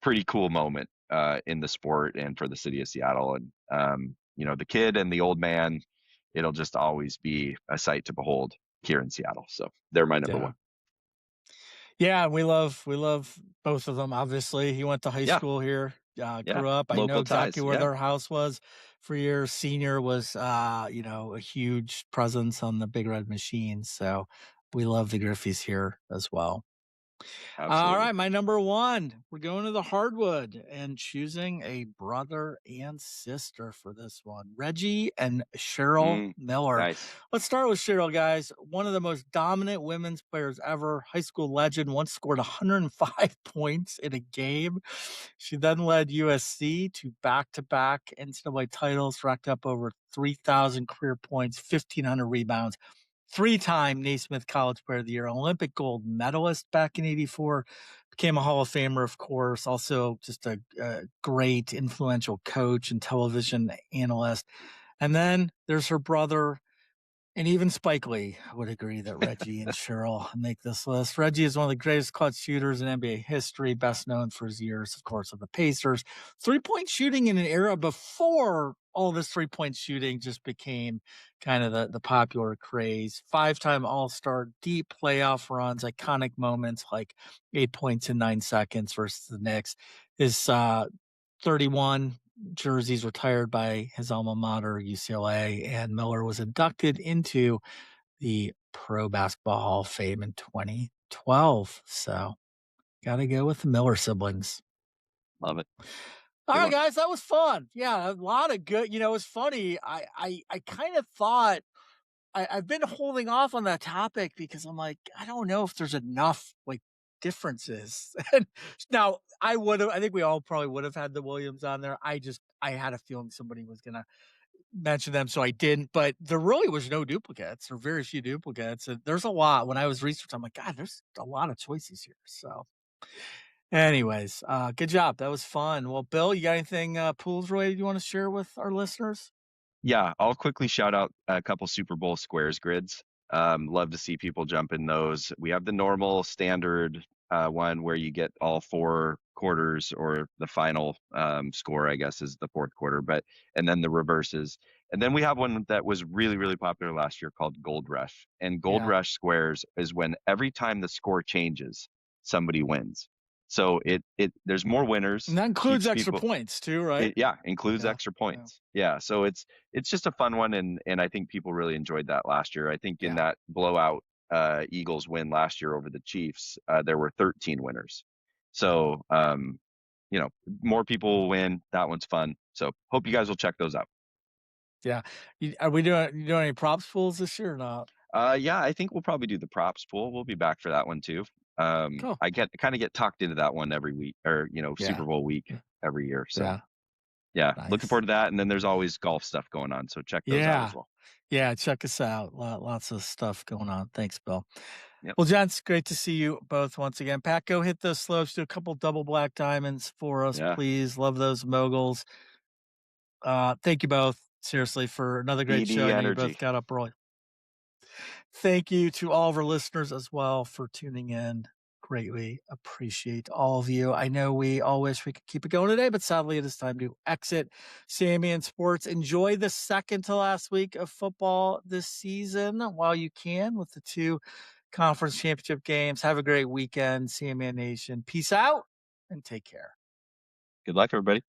pretty cool moment in the sport and for the city of Seattle. And, the kid and the old man, it'll just always be a sight to behold here in Seattle. So they're my number 1. Yeah, we love both of them. Obviously, he went to high Yeah. school here, Yeah. grew up. I know Local exactly ties. where Yeah. their house was for years. Senior was, a huge presence on the Big Red Machine. So we love the Griffies here as well. Absolutely. All right, my number 1. We're going to the hardwood and choosing a brother and sister for this one. Reggie and Cheryl Miller. Nice. Let's start with Cheryl, guys. One of the most dominant women's players ever. High school legend, once scored 105 points in a game. She then led USC to back-to-back NCAA titles, racked up over 3,000 career points, 1,500 rebounds. 3-time Naismith College Player of the Year, Olympic gold medalist back in '84, became a Hall of Famer, of course, also just a great influential coach and television analyst. And then there's her brother, and even Spike Lee would agree that Reggie and Cheryl make this list. Reggie is one of the greatest clutch shooters in NBA history, best known for his years, of course, of the Pacers. Three-point shooting in an era before all this three-point shooting just became kind of the popular craze. 5-time All-Star, deep playoff runs, iconic moments like 8 points in 9 seconds versus the Knicks. His 31 jerseys retired by his alma mater, UCLA, and Miller was inducted into the Pro Basketball Hall of Fame in 2012. So, got to go with the Miller siblings. Love it. All right, guys, that was fun. Yeah, a lot of good. It was funny. I kind of thought I've been holding off on that topic because I'm like, I don't know if there's enough differences. And now I think we all probably would have had the Williams on there. I had a feeling somebody was going to mention them, so I didn't, but there really was no duplicates or very few duplicates. And there's a lot. When I was researching, I'm like, God, there's a lot of choices here. So anyways, good job. That was fun. Well, Bill, you got anything pools related you want to share with our listeners? Yeah, I'll quickly shout out a couple Super Bowl squares grids. Love to see people jump in those. We have the normal standard one where you get all 4 quarters, or the final score, I guess, is the 4th quarter, and then the reverses. And then we have one that was really, really popular last year called Gold Rush. And Gold Rush squares is when every time the score changes, somebody wins. So there's more winners. And that includes extra points too, right? Includes extra points. Yeah. So it's just a fun one, and I think people really enjoyed that last year. I think in that blowout Eagles win last year over the Chiefs, there were 13 winners. So more people will win. That one's fun. So hope you guys will check those out. Yeah. Are we doing any props pools this year or not? Yeah, I think we'll probably do the props pool. We'll be back for that one too. Cool. I kind of get talked into that one every week, or Super Bowl week every year. So nice. Looking forward to that. And then there's always golf stuff going on, so check those out as well. Yeah, check us out. Lots of stuff going on. Thanks, Bill. Yep. Well, gents, great to see you both once again. Pat, go hit those slopes. Do a couple double black diamonds for us, please. Love those moguls. Thank you both, seriously, for another great show. You both got up early. Thank you to all of our listeners as well for tuning in. Greatly appreciate all of you. I know we all wish we could keep it going today, but sadly it is time to exit Sammy and Sports. Enjoy the second to last week of football this season while you can with the 2 conference championship games. Have a great weekend, Sammy Nation. Peace out and take care. Good luck, everybody.